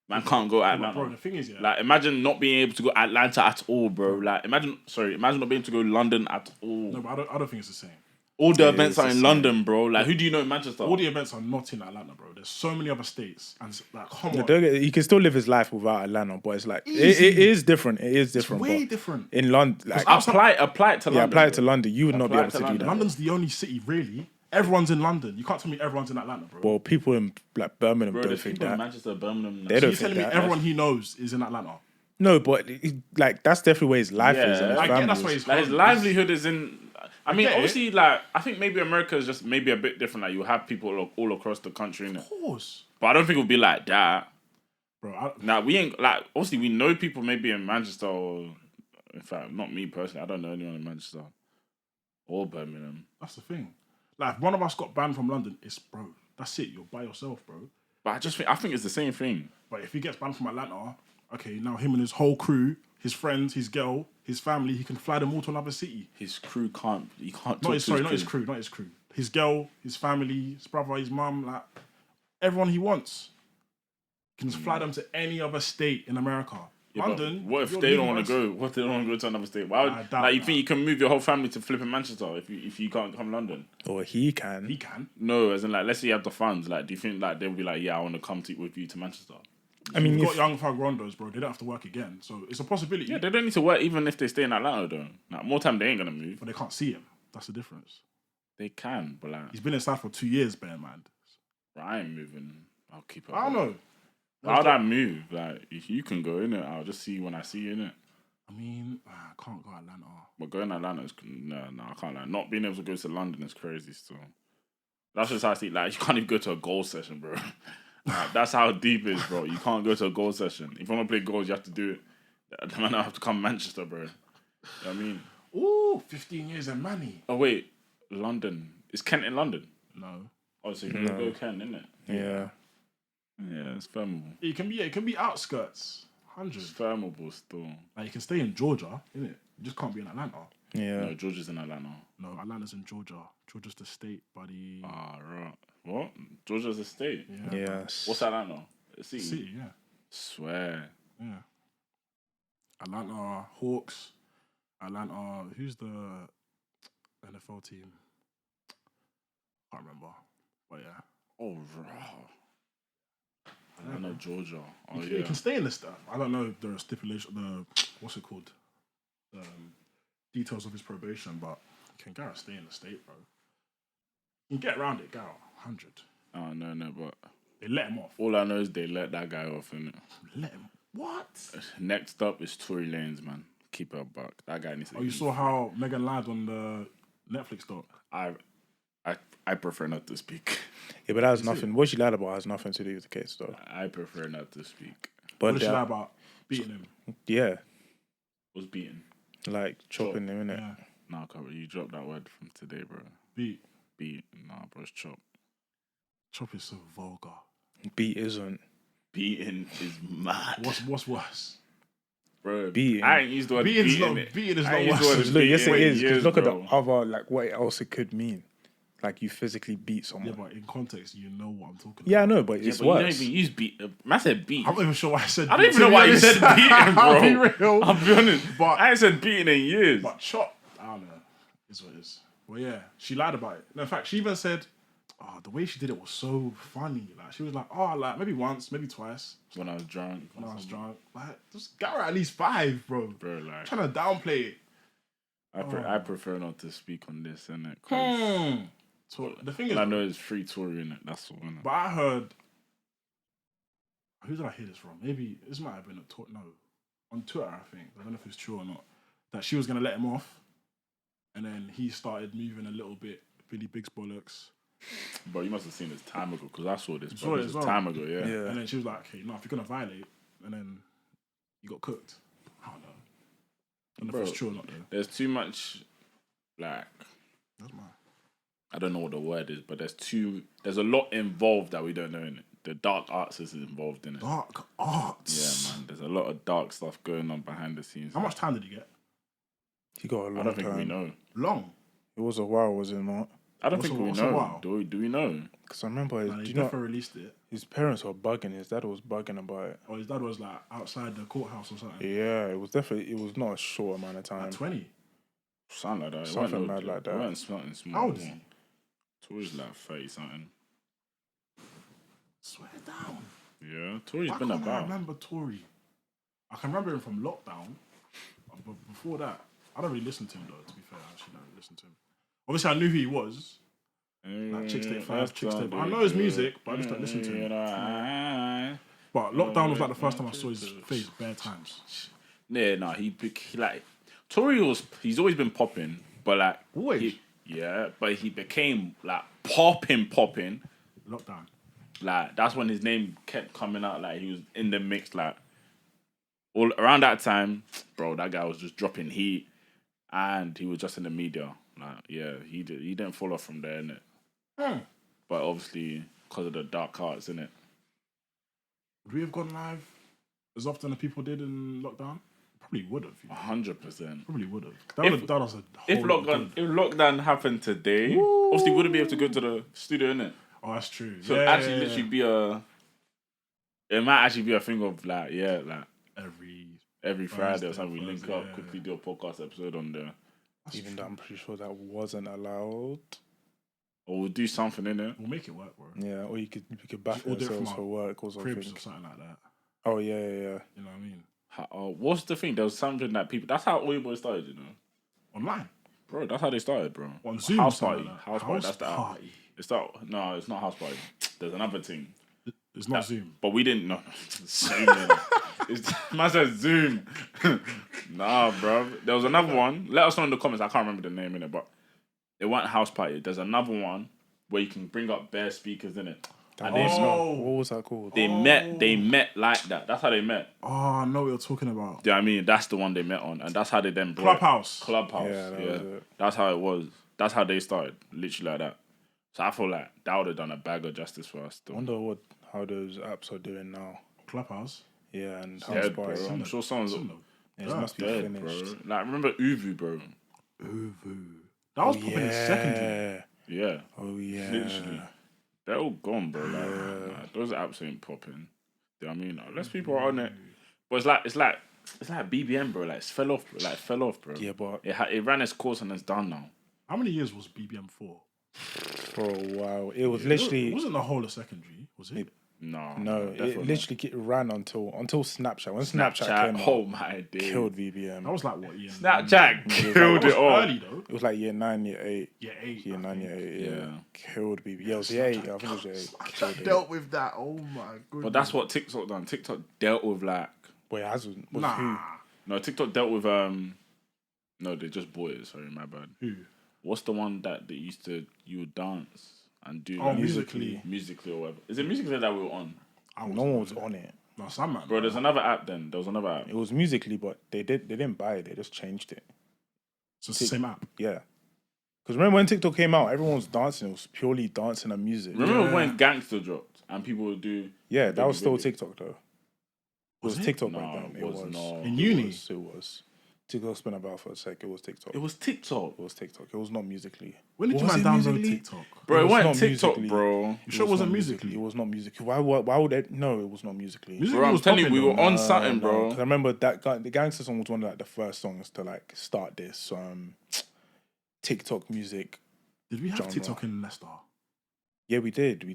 Man can't go to Atlanta. Bro, the thing is, yeah. Like imagine not being able to go Atlanta at all, bro. Like imagine not being able to go London at all. No, but I don't think it's the same. All the Yeah, events it's are the in same. London, bro. Like who do you know in Manchester? All the events are not in Atlanta, bro. There's so many other states, and like, come on, He can still live his life without Atlanta, but it's like it Easy. is different. It is it's different. way but different. in London, like apply it to London. yeah, apply it to bro. London. You would not be Apply able it to to do London. that. London's the only city, really. Everyone's in London. You can't tell me everyone's in Atlanta, bro. Well, people in like Birmingham Bro, don't the think people in that. Manchester, Birmingham. They so don't you're telling me that. everyone he knows is in Atlanta? No, but like that's definitely where his life is and his Yeah. I family get that's is. where he's Like his home. livelihood is in. I mean, get it. obviously, like I think maybe America is just maybe a bit different. Like you have people all across the country, innit? Of course, But I don't think it'll be like that. bro. Now we ain't like obviously we know people maybe in Manchester or in fact not me personally. I don't know anyone in Manchester or Birmingham. That's the thing. Like, if one of us got banned from London, it's bro. That's it. You're by yourself, bro. But I think it's the same thing. But if he gets banned from Atlanta, okay, now him and his whole crew, his friends, his girl, his family, he can fly them all to another city. His crew can't. He can't. Not Talk his to sorry, not his crew, not his crew. His girl, his family, his brother, his mum, like everyone he wants. He can just fly them to any other state in America. Yeah, London. but what if you're they don't leaving want to us- go? What if they don't want to go to another state? Why would, I doubt like you that. think you can move your whole family to flipping Manchester if you can't come to London? Or he can. He can. No, as in like let's say you have the funds. Like, do you think like they'll be like, yeah, I want to come with you to Manchester? I mean, You've got if, young Fag Rondos, bro. They don't have to work again, so it's a possibility. Yeah, they don't need to work even if they stay in Atlanta though. Like more time they ain't gonna move. But they can't see him. That's the difference. They can, but like He's been inside for 2 years, bear man. I ain't moving. I'll keep it. I don't know. How'd I move? Like if you can go in it, I'll just see you when I see you in it. I mean, I can't go Atlanta. But going to Atlanta is no, I can't. Like, not being able to go to London is crazy. Still, that's just how I see. Like you can't even go to a goal session, bro. Like, that's how deep it is, bro. You can't go to a goal session. If you want to play goals, you have to do it. The man have to come to Manchester, bro. You know what I mean? Ooh, 15 years in Manny. Oh wait, London is Kent in London? No. Oh, so you can go Kent, innit? yeah. Yeah, it's firmable. It can be outskirts. 100. It's firmable still. Like you can stay in Georgia, innit? You just can't be in Atlanta. Yeah. No, Georgia's in Atlanta. No, Atlanta's in Georgia. Georgia's the state, buddy. Ah, right. What? Georgia's a state. Yeah. Yes. What's Atlanta? A city. City, yeah. Swear. Yeah. Atlanta Hawks. Atlanta. Who's the NFL team? Can't remember. But yeah. Oh, right. Atlanta, Georgia. Oh, You yeah. can stay in the stuff. I don't know if there are what's it called? Details of his probation, but can Garrett stay in the state, bro? You can get around it, Garrett. 100. Oh, no, but They let him off. all I know is they let that guy off, innit? Let him. What? Next up is Tory Lanez, man. Keep it a buck. That guy needs to Oh, you saw how Megan lied on the Netflix doc? I prefer not to speak. Yeah, but that has nothing. What she lied about has nothing to do with the case, though. I prefer not to speak. But What did she lie about? Beating him. yeah, Was beaten. like chopping him in it. Yeah. Nah, cover. You dropped that word from today, bro. Beat. Beat. Nah, bro, it's chop. Chop is so vulgar. Beat isn't. Beating is mad. What's worse? Bro, Beating. I ain't used the word Beating's beating. not- beating is I not ain't used the worse. word Look, yes, it beating in is. years, Because look at bro. the other, like, what else it could mean. Like, you physically beat someone. Yeah, but in context, you know what I'm talking Yeah, I about. know, but Yeah, it's but you don't worse. even use beat. Man said beat. I'm not even sure why I said I don't even know to why be you said honest. beating, bro. I'll be real. I'll be honest. But- I ain't said beating in years. But chop, I don't know. Is what it is. Well, yeah, she lied about it. No, in fact, she even said, "Oh, the way she did it was so funny." Like she was like, "Oh, like maybe once, maybe twice When I was drunk. when I was drunk." Like, just get her at least 5, bro. Bro, like, Trying to downplay it. I prefer not to speak on this, innit? So the thing is, I know it's free Tory, innit? That's all, innit? but I heard. Who did I hear this from? Maybe this might have been on Twitter. I think I don't know if it's true or not. That she was gonna let him off, and then he started moving a little bit. Billy Big's bollocks. Bro, you must have seen this time ago, because I saw this, saw bro. it This as was well. time ago, yeah. Yeah. And then she was like, "Okay, no, if you're gonna violate," and then you got cooked. I don't know. I don't know Bro, if it's true or not though. There's too much, like, That's mad. I don't know what the word is, but there's a lot involved that we don't know in it. The dark arts is involved in it. Dark arts. Yeah, man. There's a lot of dark stuff going on behind the scenes. How much time did he get? He got a long I don't think time. we know. Long. It was a while, was it not? I don't What's think a- we what's a know. while? Do we know? Because I remember, And do he you know, never released it. his parents were bugging. His dad was bugging about it. Or his dad was like outside the courthouse or something. Yeah, it was definitely. It was not a short amount of time. Like 20. Something like that. It Something weren't mad like that. It wasn't something small. How old is he? Tory's like 30 something. Swear down. Yeah, Tory's Why been can't I about. remember Tory? I can remember him from lockdown. But before that, I don't really listen to him though, to be fair. I actually don't really listen to him. Obviously, I knew who he was. Like Chicks Take 5, Chicks Take. I know his music, but I just don't listen to him. But lockdown was like the first time I saw his face bare times. Yeah, no, he like Tory he's always been popping, but like Always? but he became like popping. Lockdown. Like that's when his name kept coming out. Like he was in the mix. Like all around that time, bro, that guy was just dropping heat, and he was just in the media. Like yeah, he didn't fall off from there, innit? But obviously because of the dark arts, innit? Would we have gone live as often as people did in lockdown? Probably would have. 100%. Probably would have. That would have done us a If whole lot lockdown, good. if lockdown happened today, obviously we wouldn't be able to go to the studio, innit? Oh, that's true. So literally be it might actually be a thing of like, yeah, like every every Friday or something. We Thursday, link up, yeah. quickly do a podcast episode on there. Even though I'm pretty sure that wasn't allowed. Or we'll do something in it. We'll make it work, bro. Yeah, or you could bath all do it yourselves from for work or something. Cribs or something like that. Oh yeah. You know what I mean? What's the thing? There was something that people. That's how Oi Boy started, you know. Online. Bro, that's how they started, bro. On Zoom. House something party. like that. House party. That's the app. party. No, it's not house party. There's another thing. It's not Zoom. But we didn't know. Zoom. Man said Zoom. Nah, bro. There was another one. Let us know in the comments. I can't remember the name in it, but it wasn't house party. There's another one where you can bring up bare speakers in it. And What was that called? they met like that. That's how they met. Oh, I know what you're talking about. Do you know what I mean? That's the one they met on, and that's how they then brought Clubhouse. Yeah, that was it. That's how it was. That's how they started, literally like that. So I feel like that would have done a bag of justice for us. I wonder how those apps are doing now. Clubhouse. Yeah, and house Dead, bro. party. I'm sure someone's It must be dead, finished. bro. Like remember Uvu, bro? That was popping in secondary. Yeah, Oh yeah. literally. They're all gone, bro. Like, those apps ain't popping. Do you know what I mean? Unless people are on it, but it's like BBM, bro. Like it fell off, bro. Yeah, but It ran its course and it's done now. How many years was BBM for? for a while, it was literally It wasn't the whole of secondary, was it? No, it definitely literally ran until Snapchat. When not. Snapchat came out, Oh my days. killed VBM. That was like what year? Snapchat killed That was it all. early though. It was like year 9, year 8. Yeah, 8. Year 9, year 8. Yeah. Yeah. Killed BB. Yeah, it was year 8. I think it was year 8. Killed it. Dealt with that. Oh my goodness. But that's what TikTok done. TikTok dealt with like Wait, was who? no TikTok dealt with no they just bought it. Sorry, my bad. Who? What's the one that you would dance and do? Oh, like, Musically. or whatever. Is it Musically that we were on? No one was on it. No, some man. Bro, there's another app then. There was another app. It was Musically, but they didn't buy it. They just changed it. So it's the same app. Yeah. Because remember when TikTok came out, everyone was dancing. It was purely dancing and music. Remember when Gangster dropped and people would do? Yeah, that was still Baby. TikTok though. It was Was it? TikTok No, back then. it was not. In uni. It was. TikTok's been about for a sec. It was TikTok. It was TikTok, It was TikTok. It was not Musically. When did you Was man it download Musically? TikTok? bro. It was wasn't not TikTok, Musically. bro. You sure it wasn't not Musically? It was not Musically. Why would it? No, it was not Musically. Musically Bro, I'm was telling you, popping we were though. on something, bro. 'Cause I remember that guy, the Gangster song was one of like the first songs to like start this TikTok music. Did we have genre. TikTok in Leicester? Yeah, we did. we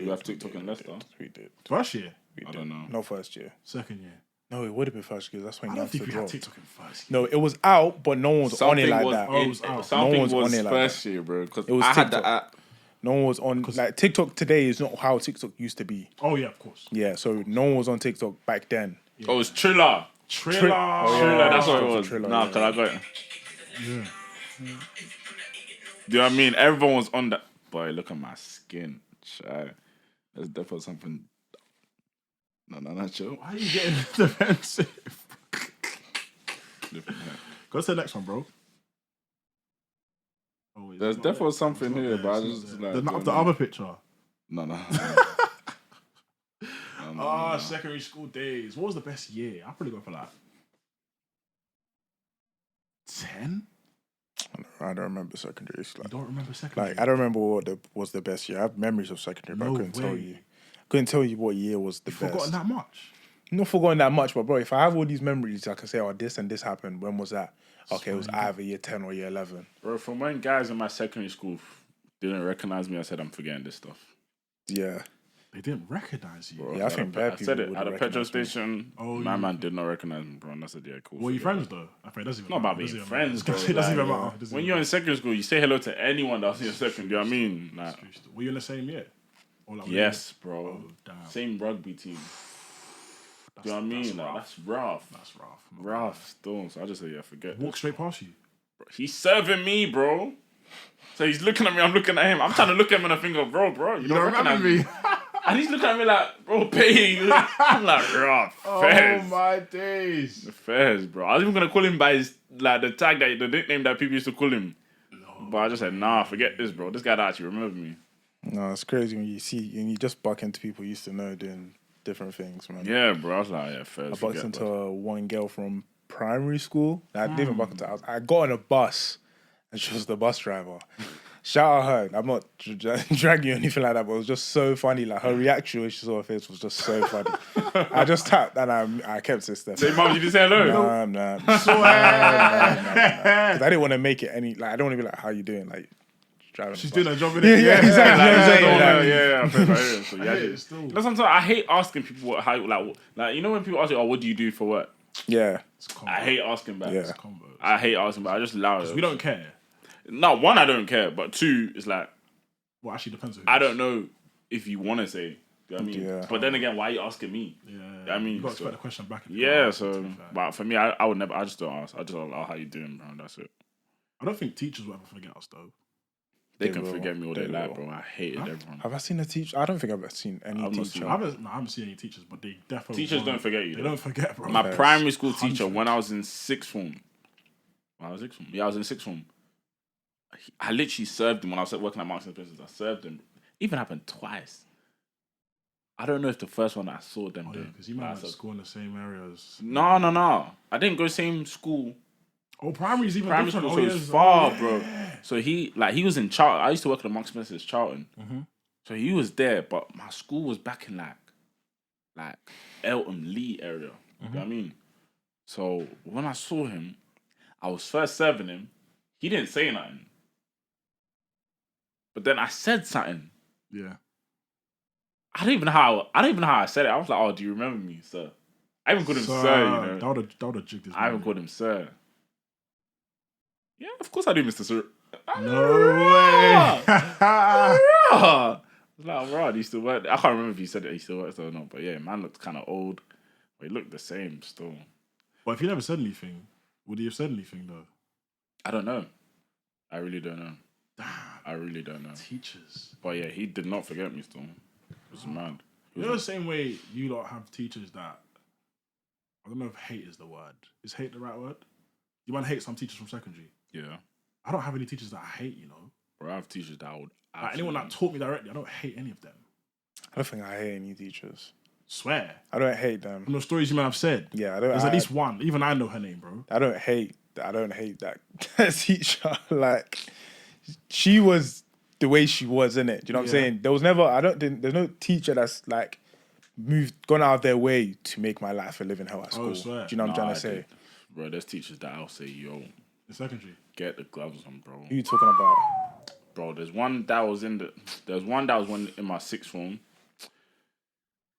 have TikTok in Leicester? We did. First year? We I did. don't know. No, first year. Second year? No, it would have been first year. That's when I don't Gangster think we had dropped. TikTok in first year. No, it was out, but no one was on it like that. Oh, it was out. Something No one's was on it like first year, bro. Because It was I had the TikTok. app. No one was on. Like TikTok today is not how TikTok used to be. Oh yeah, of course. Yeah, so no one was on TikTok back then. Oh, it was Triller. Triller. Triller, that's what it was. Triller, Nah, yeah. because I got it. Yeah. Do you know what I mean? Everyone was on that. Boy, look at my skin. Shy. That's definitely something. No, chill. Why are you getting defensive? Go to the next one, bro. Oh, wait, There's it's not definitely there. something It's not here, there. but I It's just not like. there. The other picture. No. Secondary school days. What was the best year? I'll probably go for like 10. I don't remember secondary. It's I like, don't remember secondary. I don't remember what was the best year. I have memories of secondary, but No I couldn't tell way. you. Couldn't tell you what year was the You've best. forgotten that much. Not forgotten that much, but bro, if I have all these memories, I can say, oh, this and this happened. When was that? Okay, it was either year 10 or year 11. Bro, from when guys in my secondary school didn't recognize me, I said I'm forgetting this stuff. Yeah. They didn't recognize you. Bro, Yeah, I think bad I people said it would at a petrol recognise me. station. Oh, my yeah. man did not recognize me, bro. And I said, yeah, cool. Were you forget friends it. though? Okay, it doesn't even Not matter. about being Doesn't even friends, matter. bro. It doesn't even Like, matter. Doesn't When even you're in matter. secondary school, you say hello to anyone that's in your second. Do you know what I mean? Like, Were you in the same year? Or like, yes, bro. Oh, damn. Same rugby team. Do you know what I mean? Like, that's rough. That's rough. Rough still. So I just say, yeah, forget Walk this. straight past you. He's serving me, bro. So he's looking at me, I'm looking at him. I'm trying to look at him and I think, bro, you don't recognize me. And he's looking at me like, bro, pay. I'm like, bro, fairs. Oh my days. The fairs, bro. I was even going to call him by his, like, the nickname that people used to call him. No. But I just said, nah, forget this, bro. This guy that actually remember me. No, it's crazy when you just buck into people you used to know doing different things, man. Yeah, bro. I was like, yeah, fairs. I bucked into one girl from primary school. I didn't even buck into her. I got on a bus and she was the bus driver. Shout out her. I'm not dragging you or anything like that, but it was just so funny. Like her reaction when she saw her face was just so funny. I just tapped and I kept it stepping. Say, mum, you didn't say hello? Nah. Because I didn't want to make it any, like, I don't want to be like, how you doing? Like, driving. She's doing her job, innit? Yeah, exactly. So sometimes I hate asking people what, how, like, you know when people ask you, oh, what do you do for work? Yeah. I hate asking back. Yeah. I hate asking back. I just allow it. We don't care. No, one, I don't care, but two, it's like, Well, actually depends on who. I don't know if you want to say. You know what I mean? Yeah. But then again, why are you asking me? Yeah. I mean, you got to expect the question back. Yeah, so, but for me, I would never, I just don't ask. I just don't know how you doing, bro. That's it. I don't think teachers will ever forget us, though. They can forget me all they like, bro. I hated everyone. Have I seen a teacher? I don't think I've ever seen any teacher. I haven't seen any teachers, but they definitely. Teachers don't forget you. They don't forget, bro. My primary school teacher, when I was in sixth form. I was in sixth form. I literally served him when I was working at Marks and Spencer's. I served him. Even happened twice. I don't know if the first one I saw them do. Because you might have school in the same areas. No. I didn't go same school. Oh, primary's even Primary different. school, so it was far, bro. So he was in Charlton. I used to work at the Marks and Spencer's Charlton. Mm-hmm. So he was there, but my school was back in like Eltham Lee area. You know what I mean? So when I saw him, I was first serving him. He didn't say nothing. But then I said something. Yeah. I don't even know how I said it. I was like, "Oh, do you remember me, sir?" I even called him sir. You know, that would have jigged his. I even called him sir. Yeah, of course I do, Mr. Sir. No way. Like, bro, he still work. I can't remember if he said that he still works or not. But yeah, man looked kind of old. But he looked the same still. But if he never said anything, would he have said anything though? I don't know. I really don't know. Damn. I really don't know. Teachers. But yeah, he did not forget me still. It was mad. You know the same way you lot have teachers that, I don't know if hate is the word. Is hate the right word? You might hate some teachers from secondary. Yeah. I don't have any teachers that I hate, you know. Bro, I have teachers that I would... Like anyone that taught me directly, I don't hate any of them. I don't think I hate any teachers. Swear. I don't hate them. From the stories you might have said. Yeah, I don't. There's at least one. Even I know her name, bro. I don't hate that teacher. Like, she was the way she was, innit? Do you know what I'm saying? There was never, there's no teacher that's like gone out of their way to make my life a living hell at school. Do you know what I'm trying to say? Bro, there's teachers that I'll say, yo, in secondary, get the gloves on, bro. Who you talking about? Bro, there's one that was in my sixth form.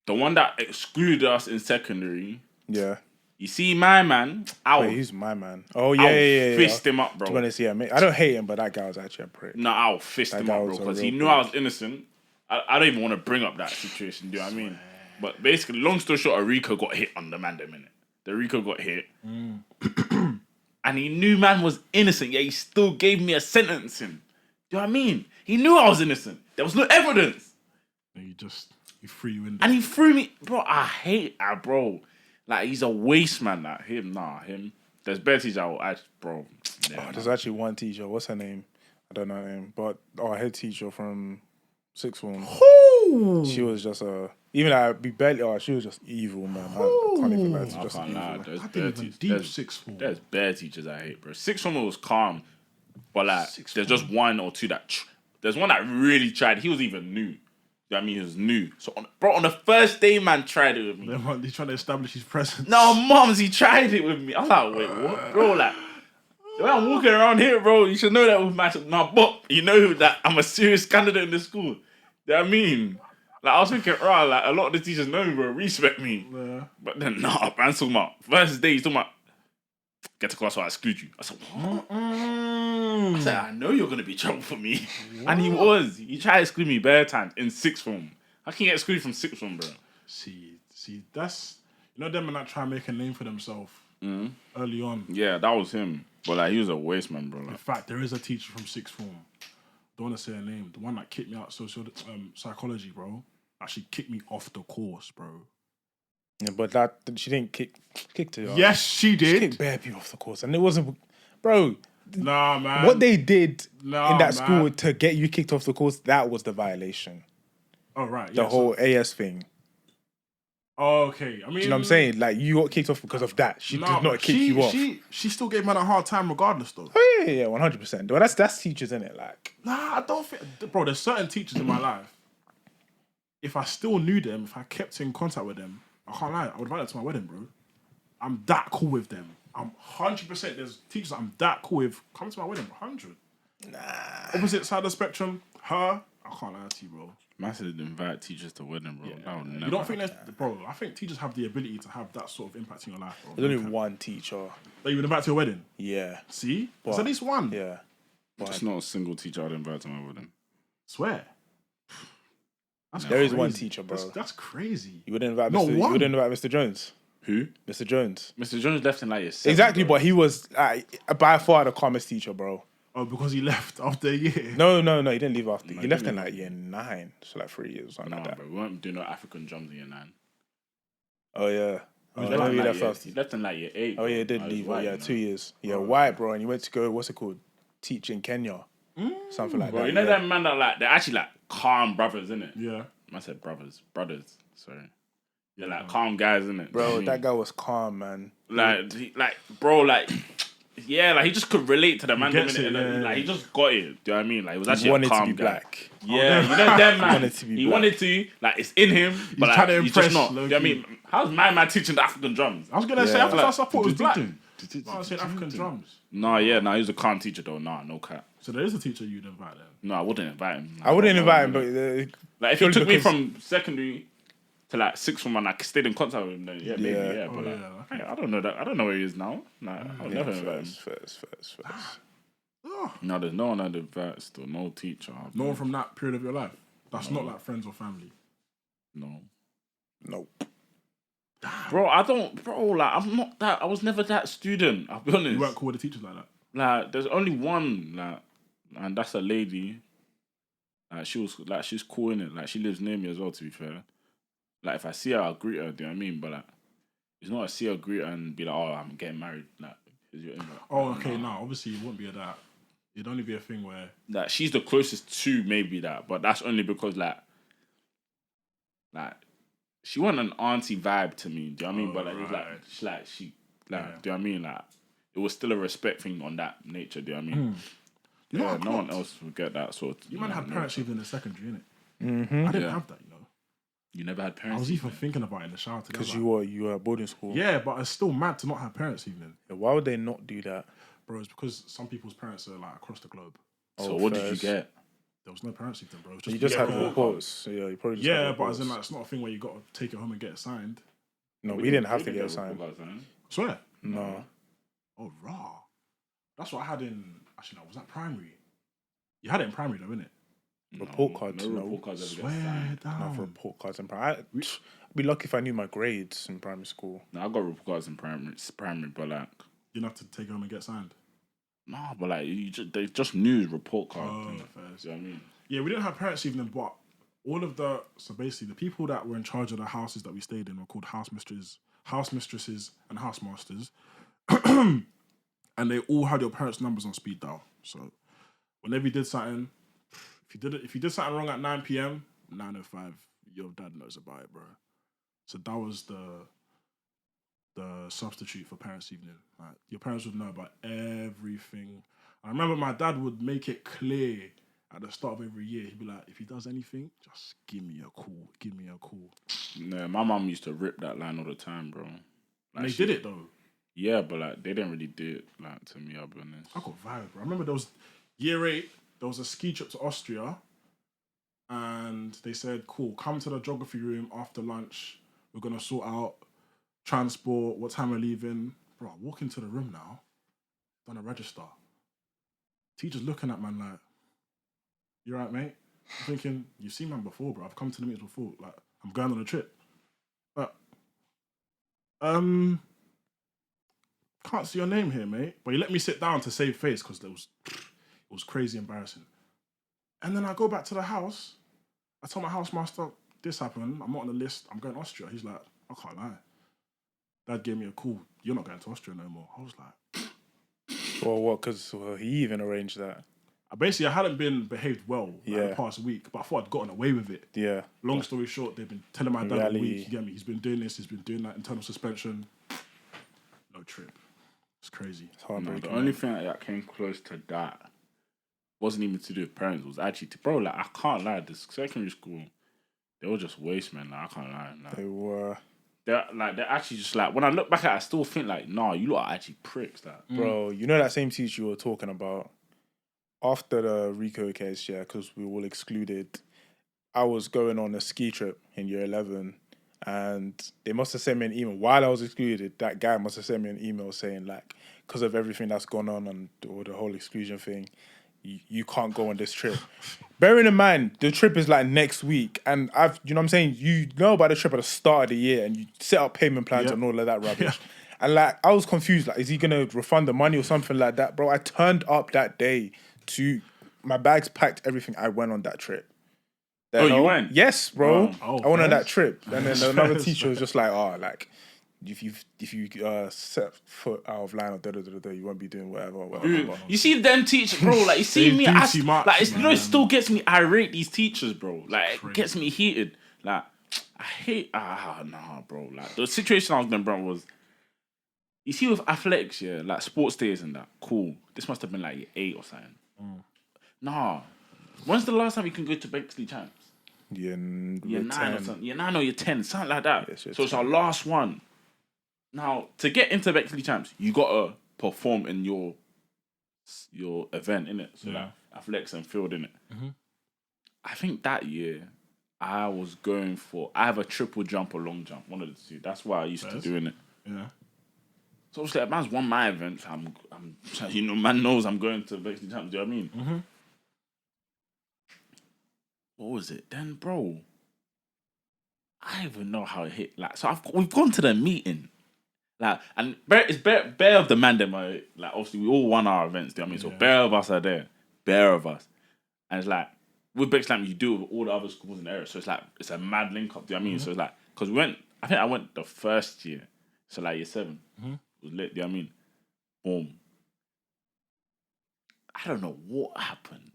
The one that excluded us in secondary. Yeah. You see my man, he's my man. Oh, yeah. Fist him up, bro. To be honest, yeah, I don't hate him, but that guy was actually a prick. No, I'll fist him up, bro, because he knew I was innocent. I don't even want to bring up that situation, do you know what I mean? But basically, long story short, a Rico got hit on the man, The Rico got hit. And he knew man was innocent, yet he still gave me a sentencing. Do you know what I mean? He knew I was innocent. There was no evidence. And he threw you in there. And he threw me. Bro, I hate that, bro. Like, he's a waste man. Like, him. There's better teachers bro. Yeah, there's actually one teacher. What's her name? I don't know her name. But our head teacher from sixth form. She was just she was just evil, man. I can't even lie. Just evil. There's bare teachers I hate, bro. Sixth form was calm. But like, there's just one or two there's one that really tried. He was even new. You know what I mean? He was new. So, on the first day, man tried it with me. He's trying to establish his presence. No, mums, he tried it with me. I'm like, wait, what? Bro, like, when I'm walking around here, bro, you should know that with my... Nah, but you know that I'm a serious candidate in the school. You know what I mean? Like, I was thinking, right, like, a lot of the teachers know me, bro, respect me. Yeah. But then, nah, man's talking about... First day, he's talking about... Get to class or I exclude you. I said, what? I said, I know you're going to be trouble for me. What? And he was. He tried to exclude me bare times in sixth form. I can get excluded from sixth form, bro. See, that's... You know them men that try and make a name for themselves early on? Yeah, that was him. But like, he was a waste man, bro. Like. In fact, there is a teacher from sixth form. Don't want to say her name. The one that kicked me out psychology, bro. Actually kicked me off the course, bro. Yeah, but she didn't kick to you. Yes, she did. She kicked bare people off the course. And it wasn't... Bro... Nah, man. What they did in that school to get you kicked off the course, that was the violation. Oh, right. The whole AS thing. Oh, okay. I mean, Do you know what I'm saying? Like, you got kicked off because of that. She did not kick you off. She still gave man a hard time regardless, though. Oh, yeah, 100%. Well, that's teachers, isn't it? Like, Nah, I don't think... Bro, there's certain teachers in my life, if I still knew them, if I kept in contact with them, I can't lie, I would invite them to my wedding, bro. I'm that cool with them. I'm 100%. There's teachers I'm that cool with. Come to my wedding, 100. nah. Opposite side of the spectrum, her, I can't lie to you, bro. Man said invite teachers to wedding, bro. That would never You don't think happen. that's... Bro, I think teachers have the ability to have that sort of impact in your life, bro. There's only one teacher. That you would invite to your wedding? Yeah. See? There's at least one. Yeah. There's not a single teacher I'd invite to my wedding. Swear. That's There is crazy. one teacher, bro. That's crazy. You wouldn't invite No, Mr. You one. wouldn't invite Mr. Jones. Who? Mr. Jones. Mr. Jones left in like year 7. Exactly, bro. but he was by far the calmest teacher, bro. Oh, because he left after a year. No, he didn't leave after. No, he he left in didn't. like year 9, so like 3 years or something Nah, like that. bro, we weren't doing no African drums in year 9. Oh yeah. Oh, He no, left, he in, like, left year, after. he left in like year 8. Oh yeah, he did bro. leave. White, Yeah, you know. 2 years. Yeah, white, bro, and he went to go. What's it called? Teach in Kenya, something like Bro, that. you know yeah. that man that like they're actually like calm brothers, innit? Yeah. I said brothers. Sorry, they're like calm guys, innit? Bro, that guy was calm, man. Bro, yeah, like he just could relate to the man. gets Innit? it, And, yeah. like he just got it. Do you know what I mean? Like he was actually He wanted a calm to be guy. black. Yeah, you know that man. wanted to be he black. wanted to, like it's in him, but trying to like, he's just impress, not. Do you know what I low-key. mean? How's my man teaching the African drums? I was gonna say Yeah. after I thought it was black. No, I was saying African drums. Nah, he was a calm teacher though. Nah, no cap. So there is a teacher you'd invite then. No, I wouldn't invite him. I wouldn't No, invite him, no. but Like if he purely took me because- from secondary to like sixth form and I stayed in contact with him, then maybe, Yeah. but like, yeah. I don't know that. I don't know where he is now. Nah, I'll never invite him. First. Oh, No, there's no one I'd invite still. No teacher. no one from that period of your life. That's not like friends or family. No. Nope. Bro, I'm not that. I was never that student. I'll be honest. You weren't cool with the teachers like that. Like, there's only one, like, and that's a lady. Like, she's cool in it. Like, she lives near me as well, to be fair. Like, if I see her, I'll greet her, do you know what I mean? But, like, it's not I see her, greet her, and be like, oh, I'm getting married. Like, here's your invite. Oh, okay, no. Obviously, it wouldn't be a that. It'd only be a thing where... Like, she's the closest to maybe that, but that's only because, like, she wasn't an auntie vibe to me, do you know what I mean? But, like, it was do you know what I mean? Like, it was still a respect thing on that nature, do you know what I mean? You know Yeah, what I no one clocked? else would get that sort of... You man had parents even in the secondary, innit? Mm-hmm. I didn't Yeah. have that, you know. You never had I parents? was even thinking about it in the shower today. Because Like, you were at boarding school. yeah, but it's still mad to not have parents evening. Why would they not do that? Bro, it's because some people's parents are like across the globe. So Oh, what did first. you get? There was no parents evening, bro. It was You just had yeah, reports. So yeah, you probably just yeah, had but as in reports. like it's not a thing where you got to take it home and get it signed. No, we didn't have to get a sign. Swear. No. Oh, raw. That's what I had in. Actually, no, was that primary? You had it in primary, though, innit? Report cards, No no. report cards ever get Swear signed. Not down. for report cards in primary. I'd be lucky if I knew my grades in primary school. No, I got report cards in primary, but like, You didn't have to take it home and get signed. nah, but like, they just knew report cards. Oh, innit? fair. Do you know what I mean? Yeah, we didn't have parents evening, but all of the basically the people that were in charge of the houses that we stayed in were called house mistresses, and housemasters, and they all had your parents' numbers on speed dial. So whenever you did something, if you did something wrong at 9 p.m, 9:05, your dad knows about it, bro. So that was the substitute for parents' evening. Like, your parents would know about everything. I remember my dad would make it clear at the start of every year. He'd be like, if he does anything, just give me a call. Give me a call. Yeah, my mum used to rip that line all the time, bro. And Like, they she- did it though. Yeah, but like, they didn't really do it like to me, I'll be honest. I got vibe, bro. I remember there was year 8, there was a ski trip to Austria, and they said, cool, come to the geography room after lunch. We're gonna sort out transport, what time we're leaving. Bro, I walk into the room now, done a register. Teacher's looking at man like, you right, mate? I'm thinking, you've seen man before, bro. I've come to the meetings before. Like, I'm going on a trip. But can't see your name here, mate. But you let me sit down to save face because it was crazy embarrassing. And then I go back to the house. I tell my housemaster, this happened. I'm not on the list. I'm going to Austria. He's like, I can't lie. Dad gave me a call. You're not going to Austria no more. I was like, Well, what? Because he even arranged that. Basically, I hadn't been behaved well Yeah. the past week, but I thought I'd gotten away with it. Yeah. Long story short, they've been telling my dad all Reality. week, you get me, he's been doing this, he's been doing that, internal suspension. No trip. It's crazy. It's No, heartbreaking. the only thing that came close to that wasn't even to do with parents. Was actually to bro. Like I can't lie. This secondary school, they were just waste, man. Like, I can't lie. Like, They were. they're actually just like when I look back at it, I still think like, nah, you lot are actually pricks. Like, Bro, you know that same teacher you were talking about? After the Rico case, yeah, because we were all excluded, I was going on a ski trip in year 11 and they must have sent me an email. While I was excluded, that guy must have sent me an email saying like, because of everything that's gone on and or the whole exclusion thing, you can't go on this trip. Bearing in mind, the trip is like next week and you know what I'm saying? You know about the trip at the start of the year and you set up payment plans and all of that rubbish. And like, I was confused. Like, is he going to refund the money or something like that? Bro, I turned up that day to, my bags packed, everything. I went on that trip. you went? Yes, bro. Oh, I went on fairs. that trip. And then another teacher was just like, like, if you set foot out of line or da-da-da-da, you won't be doing whatever. Dude, you see them teachers, bro. Like you see They me, do too much, like you know, it man. still gets me irate. These teachers, bro. Like it gets me heated. Like I hate. Nah, bro. Like the situation I was in, bro, was. You see, with athletics, yeah, like sports days and that, cool. This must have been like year 8 or something. Nah. When's the last time you can go to Bexley Champs? Yeah, Year 9 or something. Year 9 or year 10, something like that. Yes, so it's our last one. Now, to get into Bexley Champs, you gotta perform in your event, innit? So like athletics and field, innit? I think that year I was going for either triple jump or long jump, one of the two. That's why I used to do it. Yeah. So obviously, a man's won my event. I'm, you know, man knows I'm going to Bexley Champs. Do you know what I mean? What was it then, bro? I don't even know how it hit. Like, so we've gone to the meeting, like, and it's bare of the man them. Like, obviously, we all won our events. Do you know what I mean? So bare of us are there, bare of us, and it's like with Bexley, you do it with all the other schools in the area. So it's like it's a mad link up. Do you know what I mean? So it's like because we went. I think I went the first year, so like year 7. It was lit. Do you know what I mean? Boom. I don't know what happened,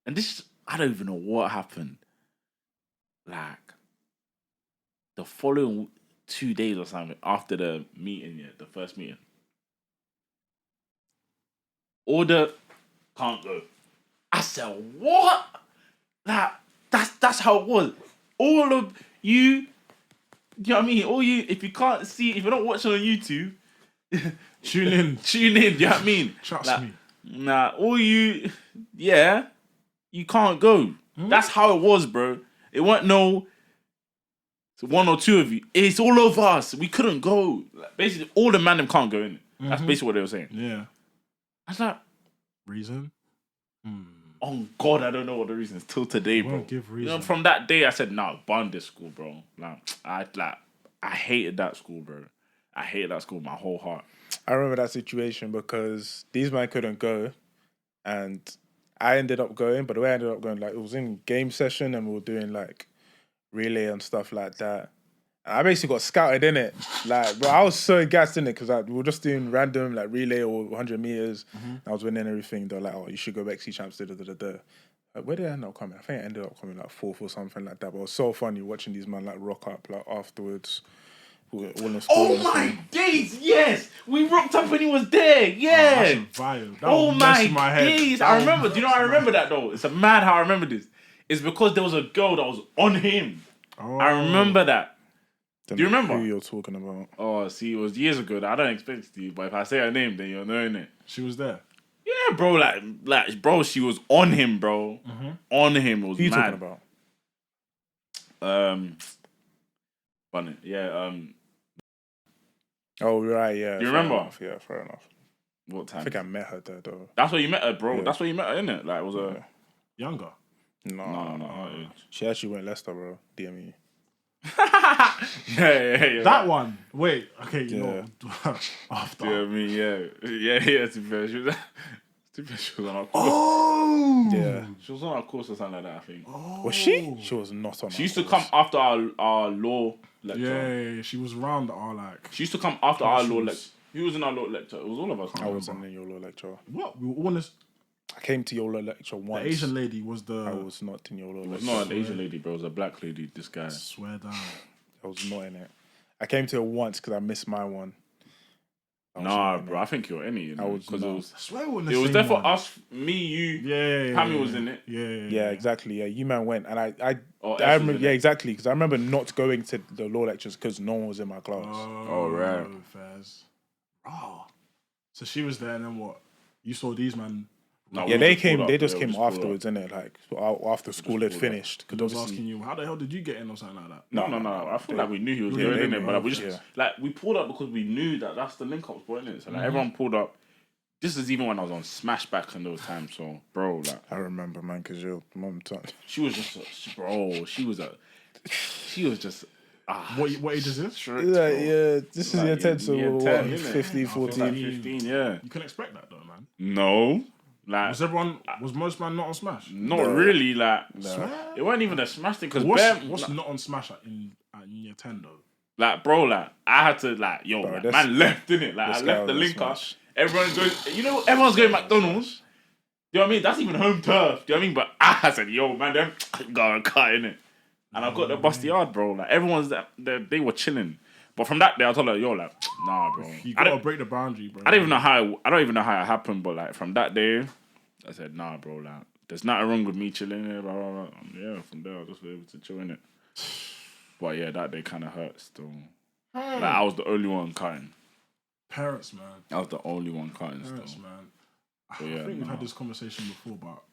and I don't even know what happened. Like the following 2 days or something after the meeting, the first meeting, order can't go. I said, what? Like that's how it was. All of you, you know what I mean? All you, if you're not watching on YouTube, Tune in. you know what I mean? Trust me. Nah, all you, you can't go. That's how it was, bro. It wasn't no one or two of you. It's all of us. We couldn't go. Like, basically, all the man them can't go in. That's basically what they were saying. Yeah. I was like, Reason? oh God, I don't know what the reason is till today, bro. Won't give You reason. know, from that day, I said, nah, ban this school, bro. I hated that school, bro. I hated that school with my whole heart. I remember that situation because these men couldn't go and I ended up going, but the way I ended up going, like, it was in game session and we were doing like relay and stuff like that. And I basically got scouted in it. Like, bro, I was so gassed in it because we were just doing random like relay or 100 meters. I was winning everything. They were like, oh, you should go back to champs. Like, where did I end up coming? I think I ended up coming like 4th or something like that. But it was so funny watching these men like rock up like afterwards. All in school Oh and my everything. days, yes! We rocked up when he was there, yeah! That's a vibe. That Oh was my messing my head. days! That I was remember. Do you know? I remember that though. It's a mad how I remember this. It's because there was a girl that was on him. Oh. I remember that. Don't Do you know remember? who you're talking about? Oh, see, it was years ago. I don't expect it to, but if I say her name, then you'll know it. She was there. Yeah, bro. Like, bro, she was on him, bro. On him. It was Who you mad. talking about? Funny. Yeah. Oh, right, yeah. You fair remember? enough, yeah, fair enough. What time? I think I met her there, though. That's where you met her, bro. Yeah. That's where you met her, innit? Like, it was a. Younger. No. She actually went Leicester, bro. DM me. yeah. That one. Wait. Okay. You Yeah. know. After. Do you know what I mean? Yeah. To be fair, she was on our course. Oh. Yeah. She was on our course or something like that, I think. Was she? She was not on. She used to come after our law lecture. Yeah. She was around our like. She used to come after our law She was- lecture. Who was in our law lecture? It was all of us. I wasn't in your law lecture. What? We were all in this. I came to YOLO lecture The once. Asian lady was I the. was not in YOLO It lecture. was not an Asian lady, bro. It was a black lady. This guy. Swear down. I was not in it. I came to it once because I missed my one. Nah, bro. I think you're in it. You know, was because not. it was. I swear we were in It the was same there for one. us, me, you. Yeah. Pammy was in it. Yeah, exactly. Yeah, you man went, and I Oh, I Ash was remember. in Yeah, it. exactly. Because I remember not going to the law lectures because no one was in my class. Oh, right. Fairs. Oh. So she was there, and then what? You saw these man. No, Yeah, we they just pulled came. up. They just Yeah, we came just pulled afterwards, innit? Like after school had pulled up. finished. Because I was asking you, how the hell did you get in or something like that? No. I feel like we knew he was Yeah, going they in there, knew. but we just Yeah. like we pulled up because we knew that that's the link up point, innit? So like everyone pulled up. This is even when I was on Smashback in those times. So bro, like I remember, man, because your mum told. she was just bro. She was just What age is this? strict, Yeah, bro. yeah. This is Like, year 10, so year what, 10, innit? 15, I was 14. like 15, yeah. You can expect that though, man. No, like Was most man not on Smash? not No. really. Like Swear? it wasn't even a Smash thing because What's not on Smash in year 10 though? like bro, like I had to like yo, Bro, like, that's- man left in it. Like I this left guy the was link up. Smash. Everyone's going. You know, everyone's going McDonald's. Do you know what I mean? That's even home turf. Do you know what I mean? But I said, yo, man, them got a cut in it. And I got the busty yard, bro. Like everyone's they were chilling. But from that day, I told her, yo, like, nah, bro. You I gotta don't break the boundary, bro. even know how it happened. But like from that day, I said, nah, bro. Like, there's nothing wrong with me chilling here. Blah, blah, blah. Yeah, from there, I was just able to chill in it. But yeah, that day kind of hurt still. Like I was the only one cutting. Parents, man. I was the only one cutting Parents, still. man. But I yeah, think we've nah. had this conversation before, but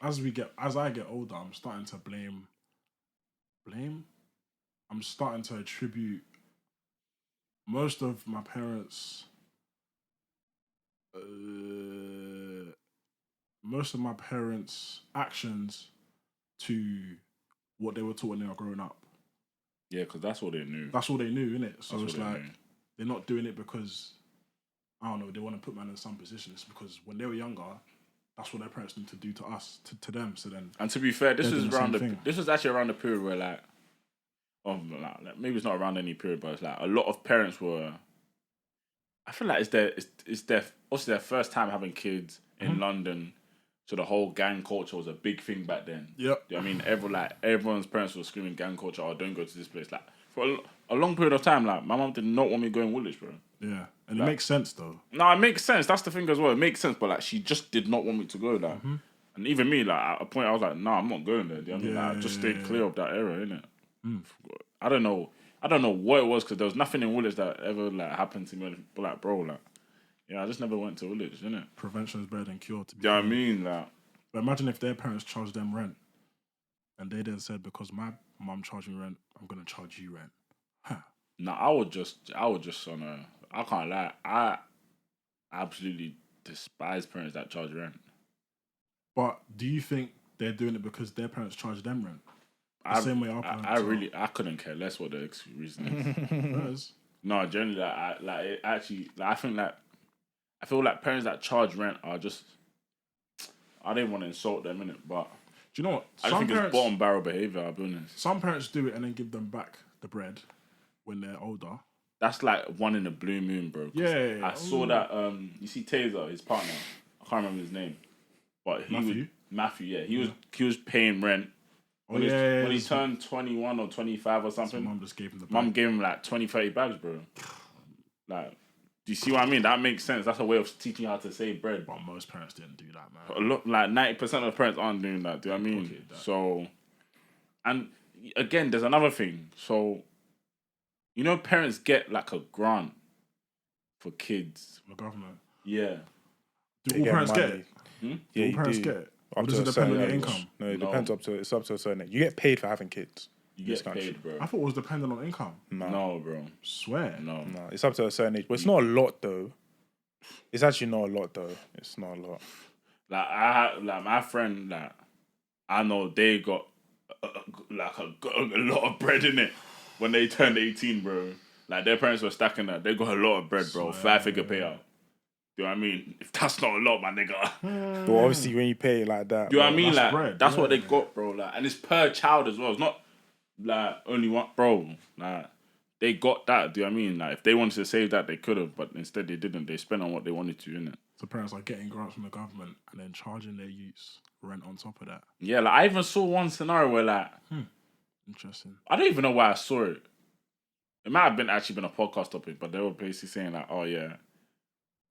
as I get older, I'm starting to blame. I'm starting to attribute most of my parents' actions to what they were taught when they were growing up. Yeah, because that's what they knew. That's all they knew, innit? So That's it's what they like knew. they're not doing it because I don't know, they want to put man in some position. It's because when they were younger, that's what their parents need to do to us, to them. So then, And to be fair, this They're was doing the around same thing. this was actually around the period where like maybe it's not around any period, but it's like a lot of parents were. I feel like it's their also their first time having kids in London, so the whole gang culture was a big thing back then. yep. Do you know what I mean? Everyone's parents were screaming gang culture. Oh, don't go to this place. Like for a long period of time, like my mom did not want me going Woolwich, bro. Yeah, and it makes sense though. No, it makes sense. That's the thing as well. It makes sense, but like she just did not want me to go. Like, and even me, like at a point, I was like, nah, I'm not going there. Do you know what I mean? Like, I just stayed clear of that era, innit? I don't know what it was because there was nothing in Woolwich that ever like happened to me. But like, bro, like, yeah, I just never went to Woolwich, innit? Prevention is better than cure. To be Do you know what I fair. mean? Like, But imagine if their parents charged them rent, and they then said, because my mum charged me rent, I'm gonna charge you rent. Huh. nah, I would just on a. I can't lie. I absolutely despise parents that charge rent. But do you think they're doing it because their parents charge them rent? The same way our parents. I couldn't care less what the reason is. Parents. No, generally, I think that I feel like parents that charge rent are just. I didn't want to insult them, innit? But Do you know what? I just think it's bottom barrel behavior. I'll be honest. Some parents do it and then give them back the bread when they're older. That's like one in a blue moon, bro. 'Cause Yeah. I saw that. You see, Taser, his partner. I can't remember his name, but Matthew. Yeah, he was paying rent. When he turned 21 or 25 or something, Mum just gave him the. mum gave him like 20, 30 bags, bro. Like, do you see what I mean? That makes sense. That's a way of teaching you how to save bread. But most parents didn't do that, man. A lot, like 90% of parents aren't doing that. Do you know what I mean? Okay, that- So, and again, there's another thing. So, you know, parents get like a grant for kids. The government. Yeah. Do all parents get it? Yeah, Do all you parents do. get it? Up Or does to it a depend on your certain income? age. No, it No. depends it's up to a certain age. You get paid for having kids. You This get country. paid, bro. I thought it was dependent on income. No, bro. Swear. No. No, it's up to a certain age. But it's not a lot, though. It's actually not a lot, though. It's not a lot. Like my friend, like I know they got a lot of bread in it when they turned 18, bro. Like their parents were stacking that. They got a lot of bread, bro. 5-figure payout. Do you know what I mean? If that's not a lot, my nigga. But obviously, when you pay like that, Do you know what I mean? That's Like bread, that's what yeah. they got, bro. Like, and it's per child as well. It's not like only one, bro. Like they got that. Do you know what I mean? Like if they wanted to save that, they could have, but instead they didn't. They spent on what they wanted to, innit? So parents are getting grants from the government and then charging their youths rent on top of that. Yeah, like I even saw one scenario where like Interesting. I don't even know why I saw it. It might have been actually been a podcast topic, but they were basically saying like, oh yeah,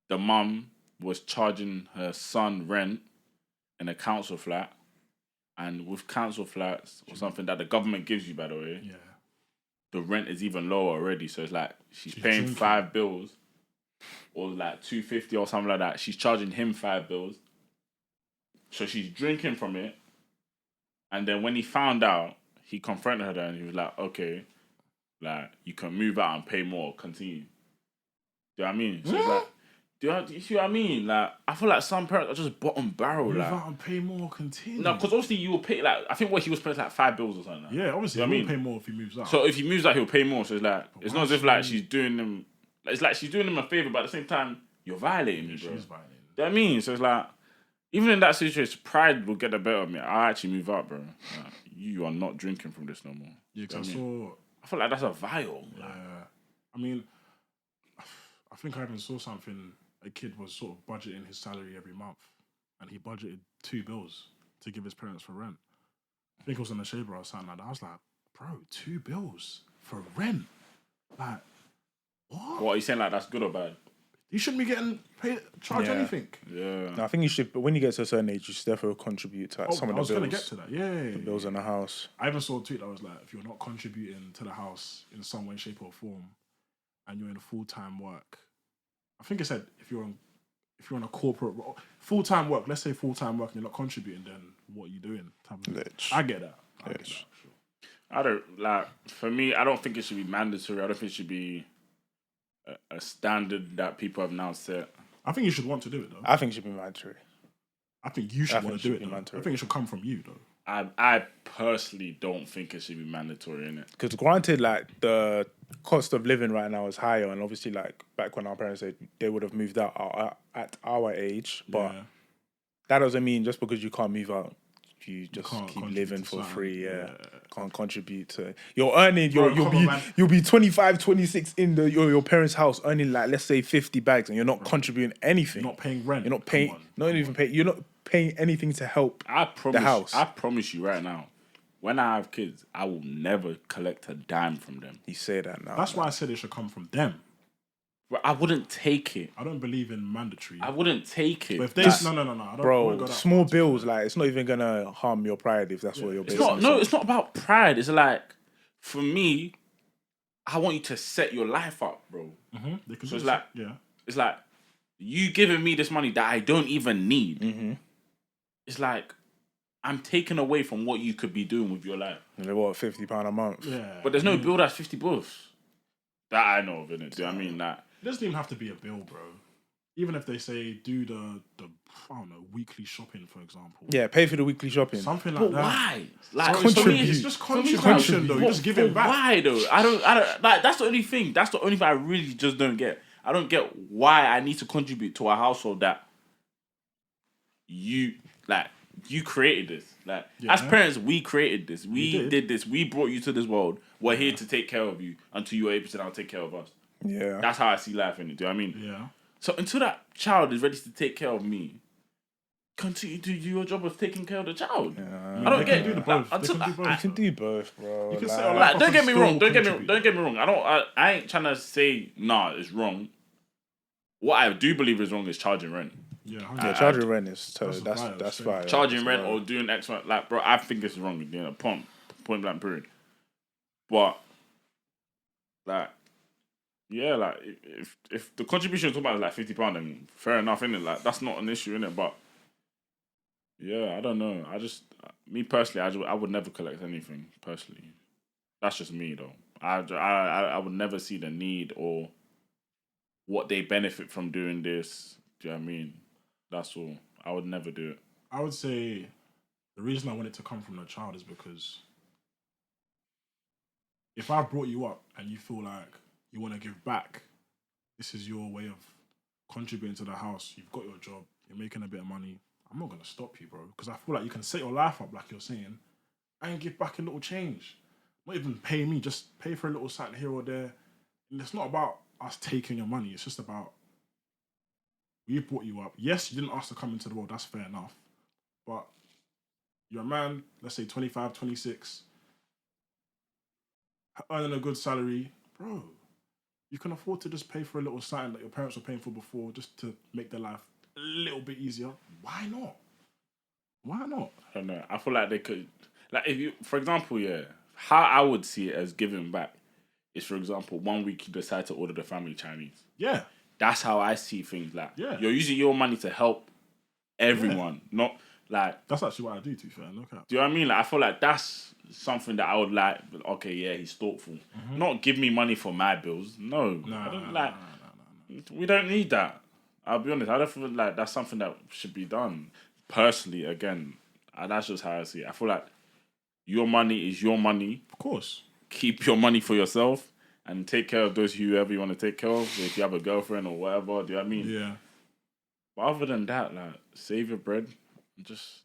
the mum was charging her son rent in a council flat, and with council flats or something that the government gives you, by the way, the rent is even lower already. So it's like she's paying drinking. 5 bills or like 250 or something like that. She's charging him 5 bills, so she's drinking from it. And then when he found out, he confronted her there and he was like, okay, like, you can move out and pay more, continue. Do you know what I mean? So it's like, do you see what I mean? Like, I feel like some parents are just bottom barrel. Move like, out and pay more, continue. no, because obviously you will pay, like, I think what he was paying like 5 bills or something. Like. Yeah, obviously You know he what will pay more if he moves out. So if he moves out, he'll pay more. So it's like, it's why not as if she- like she's doing them, it's like she's doing them a favor, but at the same time, you're violating me, bro. She's violating. Do you know what I mean? So it's like, even in that situation, pride will get the better of me. I'll actually move out, bro. Like, you are not drinking from this no more. Yeah, Do you because know what I mean? I feel like that's a vial. Like, I mean, I think I even saw something. A kid was sort of budgeting his salary every month, and he budgeted 2 bills to give his parents for rent. I think it was on the shaver or something like that. I was like, bro, 2 bills for rent? Like, what? what are you saying? Like that's good or bad? You shouldn't be getting paid, charged Yeah. anything. Yeah. No, I think you should, but when you get to a certain age, you should definitely contribute to like, some of I was the going bills. to get to that. Yeah. Bills in the house. I even saw a tweet that was like, if you're not contributing to the house in some way, shape, or form, and you're in full-time work, I think it said if you're on a corporate full-time work, let's say full-time work, and you're not contributing, then what are you doing? Lich. I get that. Lich. Sure. I don't like. For me, I don't think it should be mandatory. I don't think it should be a standard that people have now set. I think you should want to do it though. I think it should be mandatory. I think you should want think to do it should it be though. mandatory. I think it should come from you though. I personally don't think it should be mandatory in it. Because granted, like the cost of living right now is higher, and obviously, like back when our parents said they would have moved out at our age, but that doesn't mean just because you can't move out, you just can't keep contribute living to for something. free. Yeah. Yeah. Can't contribute to. You're earning. Bro, come on, man. You'll be 25, 26 in your parents' house, earning like let's say 50 bags, and you're not contributing anything. You're not paying rent. You're not paying. Not even paying. You're not paying anything to help I promise. the house. I promise you right now. When I have kids, I will never collect a dime from them. You say that now. That's why I said it should come from them. But I wouldn't take it. I don't believe in mandatory. I wouldn't take it. But if they no. I don't wanna Bro, go that small far. bills, like it's not even gonna harm your pride if that's what you're basing. It's not about pride. It's like, for me, I want you to set your life up, bro. They can So do it's like, it's like you giving me this money that I don't even need. It's like I'm taking away from what you could be doing with your life. What, £50 a month? Yeah. But there's no bill that's 50 bills that I know of in it. Do you know what I mean? Like, It doesn't even have to be a bill, bro. Even if they say do the I don't know, weekly shopping, for example. Yeah, pay for the weekly shopping. Something like but that. why? Like, For me, Contribute. it's just For me, contribution, though. You're just giving but back. why though? I don't like. That's the only thing. That's the only thing I really just don't get. I don't get why I need to contribute to a household that you created this. Like, as parents, we created this. We did this. We brought you to this world. We're here to take care of you until you're able to now take care of us. Yeah. That's how I see life in it. Do you know what I mean? Yeah. So until that child is ready to take care of me, continue to do your job of taking care of the child. I don't They get can do the both. They can do both. You can do both, bro. You can Like, say, oh, Like, don't get me still wrong. Don't contribute. get me wrong. I ain't trying to say it's wrong. What I do believe is wrong is charging rent. Yeah, yeah, charging rent is That's that's fire. fire. Charging rent or doing X, like, bro, I think it's wrong. You know, point blank period. But like, yeah, like if the contribution you're talking about is like £50, then fair enough, innit? Like, that's not an issue, innit? But yeah, I don't know. Me personally, I would never collect anything personally. That's just me though. I would never see the need or what they benefit from doing this. Do you know what I mean? That's all. I would never do it. I would say the reason I want it to come from the child is because if I brought you up and you feel like you want to give back, this is your way of contributing to the house. You've got your job. You're making a bit of money. I'm not going to stop you, bro, because I feel like you can set your life up like you're saying and give back a little change. Not even pay me, just pay for a little something here or there. And it's not about us taking your money. It's just about We brought you up. Yes, you didn't ask to come into the world. That's fair enough. But you're a man, let's say 25, 26, earning a good salary. Bro, you can afford to just pay for a little something that your parents were paying for before just to make their life a little bit easier. Why not? Why not? I don't know. I feel like they could, like, if you, for example, how I would see it as giving back is, for example, 1 week you decide to order the family Chinese. Yeah. That's how I see things. Like, Yeah. you're using your money to help everyone, not like. That's actually what I do, to be fair. Look at. Do you know what I mean? Like, I feel like that's something that I would like. Okay, yeah, he's thoughtful. Not give me money for my bills. No, I don't like. We don't need that. I'll be honest. I don't feel like that's something that should be done. Personally, again, that's just how I see it. I feel like your money is your money. Of course. Keep your money for yourself and take care of those whoever you want to take care of. If you have a girlfriend or whatever, do you know what I mean? Yeah. But other than that, like, save your bread. Just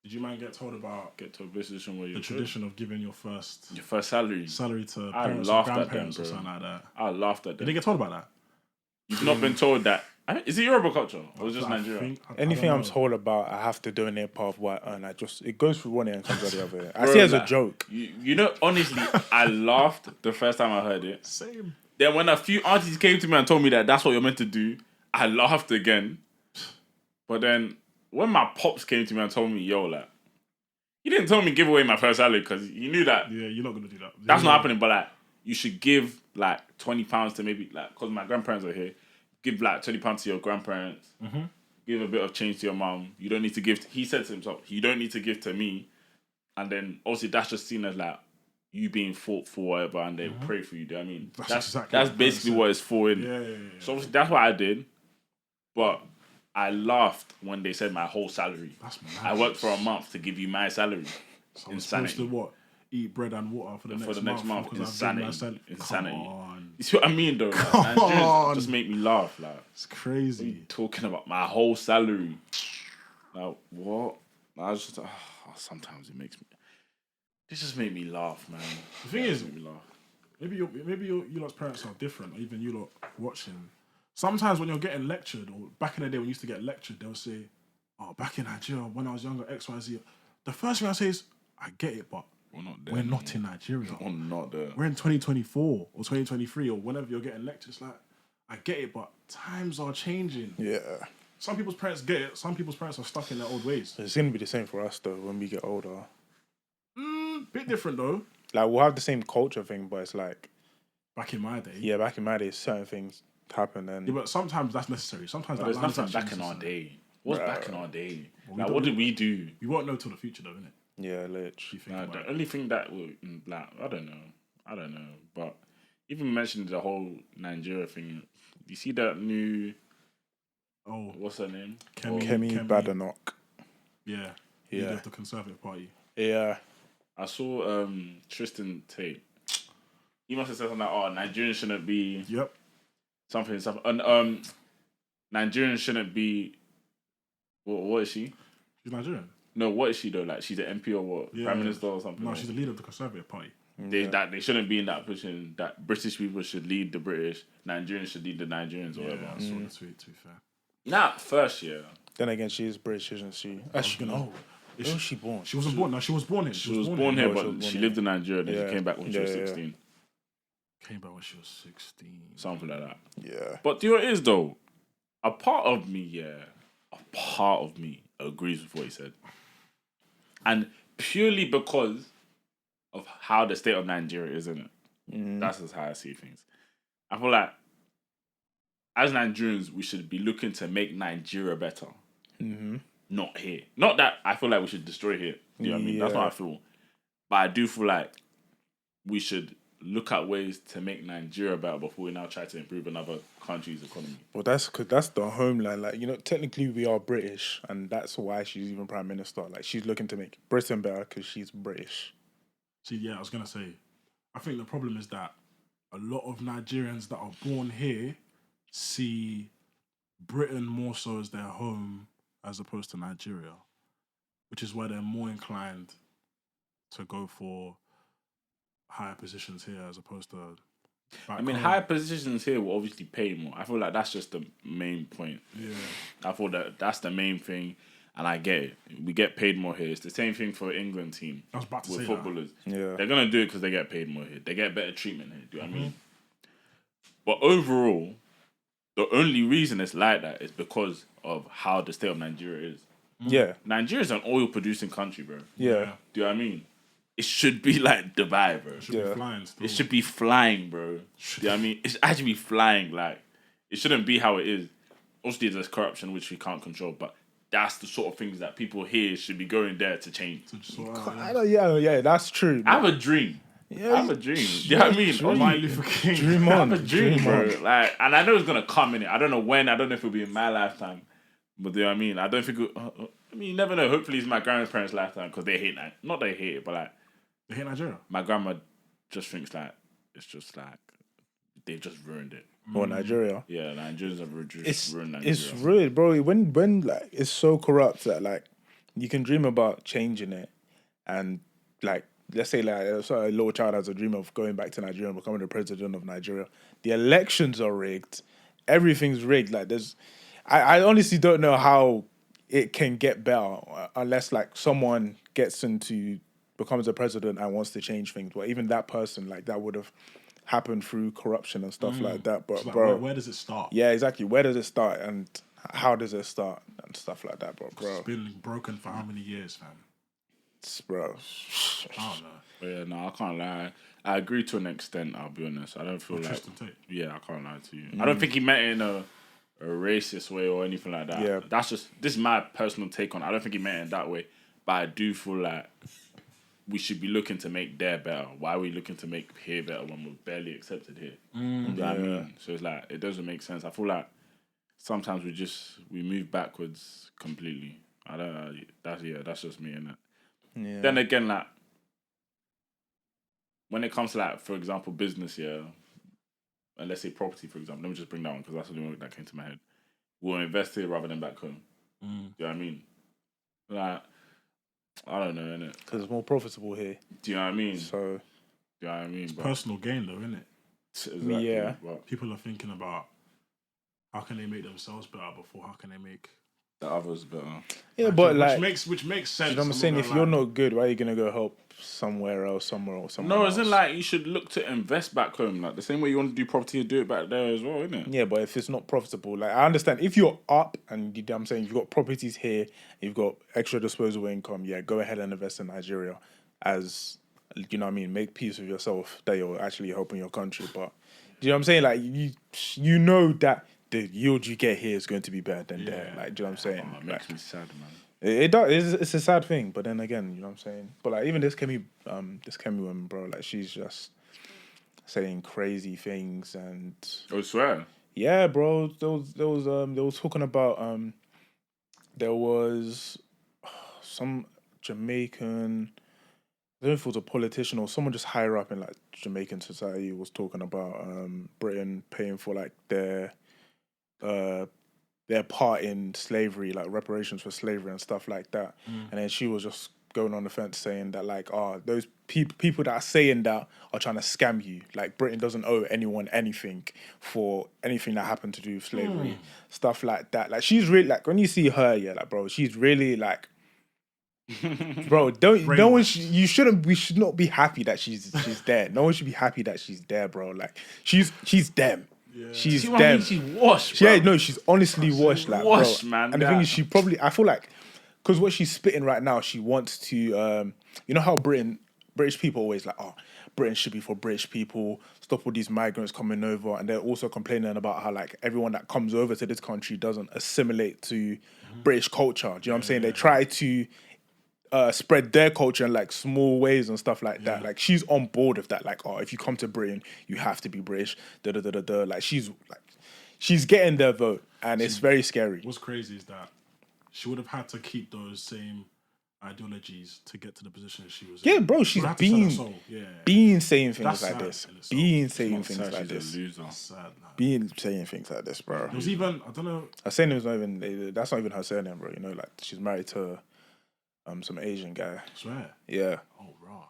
did you man get told about get to a position where you're the tradition of giving your first salary to I parents or laughed at them, grandparents bro. or something like that? I laughed at Did them. they get told about that? You've not been told that. Is it Yoruba culture or just I Nigeria? think- I Anything don't I'm know. told about, I have to donate part of what I earn. It goes through one ear and comes out the other ear. I Bro, see it as a like, joke. You know, honestly, I laughed the first time I heard it. Same. Then when a few aunties came to me and told me that that's what you're meant to do, I laughed again. But then when my pops came to me and told me, yo, like, he didn't tell me give away my first salary because he knew that Yeah, you're not gonna do that. that's not happening. But like, you should give like £20 to maybe like, because my grandparents are here. Give like £20 to your grandparents. Give a bit of change to your mum. You don't need to give. He said to himself, you don't need to give to me. And then obviously that's just seen as like you being fought for whatever, and they pray for you. Do you know what I mean? That's basically what it's for. In. Yeah. So obviously that's what I did. But I laughed when they said my whole salary. That's mad. I worked for a month to give you my salary. So I'm supposed to what? Eat bread and water for the next month. Because I've given my salary. Insanity. Come on. You see what I mean, though? Like, Come on. just make me laugh. Like, It's crazy. talking about my whole salary. Like, what? I just sometimes it makes me. This just made me laugh, man. The thing is, made me laugh. maybe you lot's parents are different, or even you lot watching. Sometimes when you're getting lectured, or back in the day when you used to get lectured, they'll say, "Oh, back in Nigeria when I was younger, X, Y, Z." The first thing I say is, "I get it, but We're not there. we're not in Nigeria. We're not there. We're in 2024 or 2023 or whenever you're getting lectured. It's like, I get it, but times are changing. Yeah. Some people's parents get it. Some people's parents are stuck in their old ways. It's going to be the same for us, though, when we get older. Bit different, though. Like, we'll have the same culture thing, but it's like, Back in my day. yeah, back in my day, certain things happen. And Yeah, but sometimes that's necessary. Sometimes There's that nothing line's back actually in our necessary. day. What's back in our day? we Like, don't- what did we do? We won't know till the future, though, innit? yeah, literally. You think about The it. only thing that will, like, I don't know. But even mentioned the whole Nigeria thing. You see that new? Oh, What's her name? Kemi Badenoch. Yeah. Yeah. Leader of the Conservative Party. Yeah. I saw Tristan Tate. He must have said something like, "Oh, Nigerians shouldn't be Yep. something." And Nigerians shouldn't be. What is she? She's Nigerian. No, what is she though? Like, she's an MP or what? Yeah. Prime Minister or something? No, she's the leader of the Conservative Party. They shouldn't be in that position. That British people should lead the British, Nigerians should lead the Nigerians or Yeah, whatever. I saw the tweet, to be fair. Not first year. Then again, she is British, isn't she? Actually, no. Where was she born? She wasn't born. No, she was born in. She was born here, Oh, she was but born she here. lived in Nigeria. Then Yeah. she came back when she was Yeah, yeah. 16, Came back when she was 16. something like that. Yeah. But do you know what it is though? A part of me agrees with what he said, and purely because of how the state of Nigeria is, isn't it? That's just how I see things. I feel like as Nigerians, we should be looking to make Nigeria better. Not here. Not that I feel like we should destroy here. Do you know what I mean? That's Yeah. what I feel. But I do feel like we should look at ways to make Nigeria better before we now try to improve another country's economy. Well, that's because that's the homeland. Like, you know, technically we are British, and that's why she's even Prime Minister. Like, she's looking to make Britain better because she's British. See, yeah, I was going to say, I think the problem is that a lot of Nigerians that are born here see Britain more so as their home as opposed to Nigeria, which is why they're more inclined to go for higher positions here as opposed to I mean, high positions here will obviously pay more. I feel like that's just the main point. Yeah. I feel that that's the main thing, and I get it. We get paid more here. It's the same thing for England team. I was about to with say footballers. Yeah. They're gonna do it because they get paid more here. They get better treatment here. Do you know what I mean? But overall, the only reason it's like that is because of how the state of Nigeria is. Yeah. Nigeria is an oil producing country, bro. Yeah. Do you know what I mean? It should be like Dubai, bro. It should be flying still. It should be flying, bro. Do you know what I mean? It should actually be flying. Like, it shouldn't be how it is. Obviously, there's corruption, which we can't control, but that's the sort of things that people here should be going there to change. Yeah, that's true. I have a dream. Yeah, I have a dream. Do you know what I mean? dream. Martin Luther King. Dream I on. have a dream, Dream bro. on. Like, and I know it's gonna come in it. I don't know when. I don't know if it'll be in my lifetime. But do you know what I mean? I don't think. I mean, you never know. Hopefully, it's my grandparents' lifetime because they hate that. Not they hate it, but like They hate Nigeria. my grandma just thinks like it's just like they've just ruined it. Or Nigeria. Yeah, Nigerians have ruined Nigeria. It's rude, bro. When like it's so corrupt that like you can dream about changing it, and like let's say like so a little child has a dream of going back to Nigeria and becoming the president of Nigeria. The elections are rigged. Everything's rigged. Like I honestly don't know how it can get better unless like someone becomes a president and wants to change things. But even that person, like that would have happened through corruption and stuff like that. But Like, bro, where does it start? yeah, exactly. Where does it start and how does it start and stuff like that, bro? It's been broken for how many years, fam? Bro. I don't know. But yeah, no, I can't lie. I agree to an extent. I'll be honest. I don't feel like. Tristan Tate. Yeah, I can't lie to you. I don't think he meant it in a racist way or anything like that. Yeah. This is my personal take on it. I don't think he meant it in that way. But I do feel like we should be looking to make there better. Why are we looking to make here better when we're barely accepted here? You know what I mean? So it's like, it doesn't make sense. I feel like sometimes we move backwards completely. I don't know. That's just me, innit? Yeah. Then again, like, when it comes to, like, for example, business, yeah, and let's say property, for example, let me just bring that one because that's the only one that came to my head. We'll invest here rather than back home. You know what I mean? Like, I don't know, innit? Because it's more profitable here. Do you know what I mean? So, Do you know what I mean? But Personal gain, though, isn't it? exactly, yeah. but People are thinking about how can they make themselves better before how can they make. the others better. yeah, but like, which makes sense. you know what I'm saying? If you're not good, why are you going to go help somewhere else? No, isn't like you should look to invest back home. Like the same way you want to do property, do it back there as well, isn't it? Yeah, but if it's not profitable, like I understand if you're up and you know what I'm saying you've got properties here, you've got extra disposable income, yeah, go ahead and invest in Nigeria as you know what I mean, make peace with yourself that you're actually helping your country. But do you know what I'm saying? Like you know that the yield you get here is going to be better than there. Like, do you know what I'm saying? Oh, it makes me sad, man. It does. It's a sad thing, but then again, you know what I'm saying. But like even this Kemi woman, bro, like she's just saying crazy things and I swear. yeah, bro. They was talking about there was some Jamaican. I don't know if it was a politician or someone just higher up in like Jamaican society was talking about Britain paying for like their part in slavery, like reparations for slavery and stuff like that. And then she was just going on the fence saying that like, those people that are saying that are trying to scam you. Like Britain doesn't owe anyone anything for anything that happened to do with slavery, stuff like that. Like she's really like when you see her, yeah, like bro, she's really like. Bro, we should not be happy that she's there. No one should be happy that she's there, bro. Like she's them. Yeah. She's See them. what I mean? She's washed, bro. Yeah, no, she's honestly washed, like washed, bro. man. And the thing is, I feel like, because what she's spitting right now, she wants to, you know how British people always like, Britain should be for British people. Stop all these migrants coming over, and they're also complaining about how like everyone that comes over to this country doesn't assimilate to British culture. Do you know what I'm saying? They try to spread their culture in like small ways and stuff like that. Like she's on board with that. Like, if you come to Britain, you have to be British. Like she's getting their vote, and it's very scary. What's crazy is that she would have had to keep those same ideologies to get to the position that she was in. Yeah, bro, she's been saying things That's like sad this. in itself. Being saying things Sad, like she's this. a loser. Sad, man. Being saying things like this, bro. There was even, I don't know. Her surname is not even. That's not even her surname, bro. You know, like she's married to some Asian guy. I swear. Yeah. Oh, raw.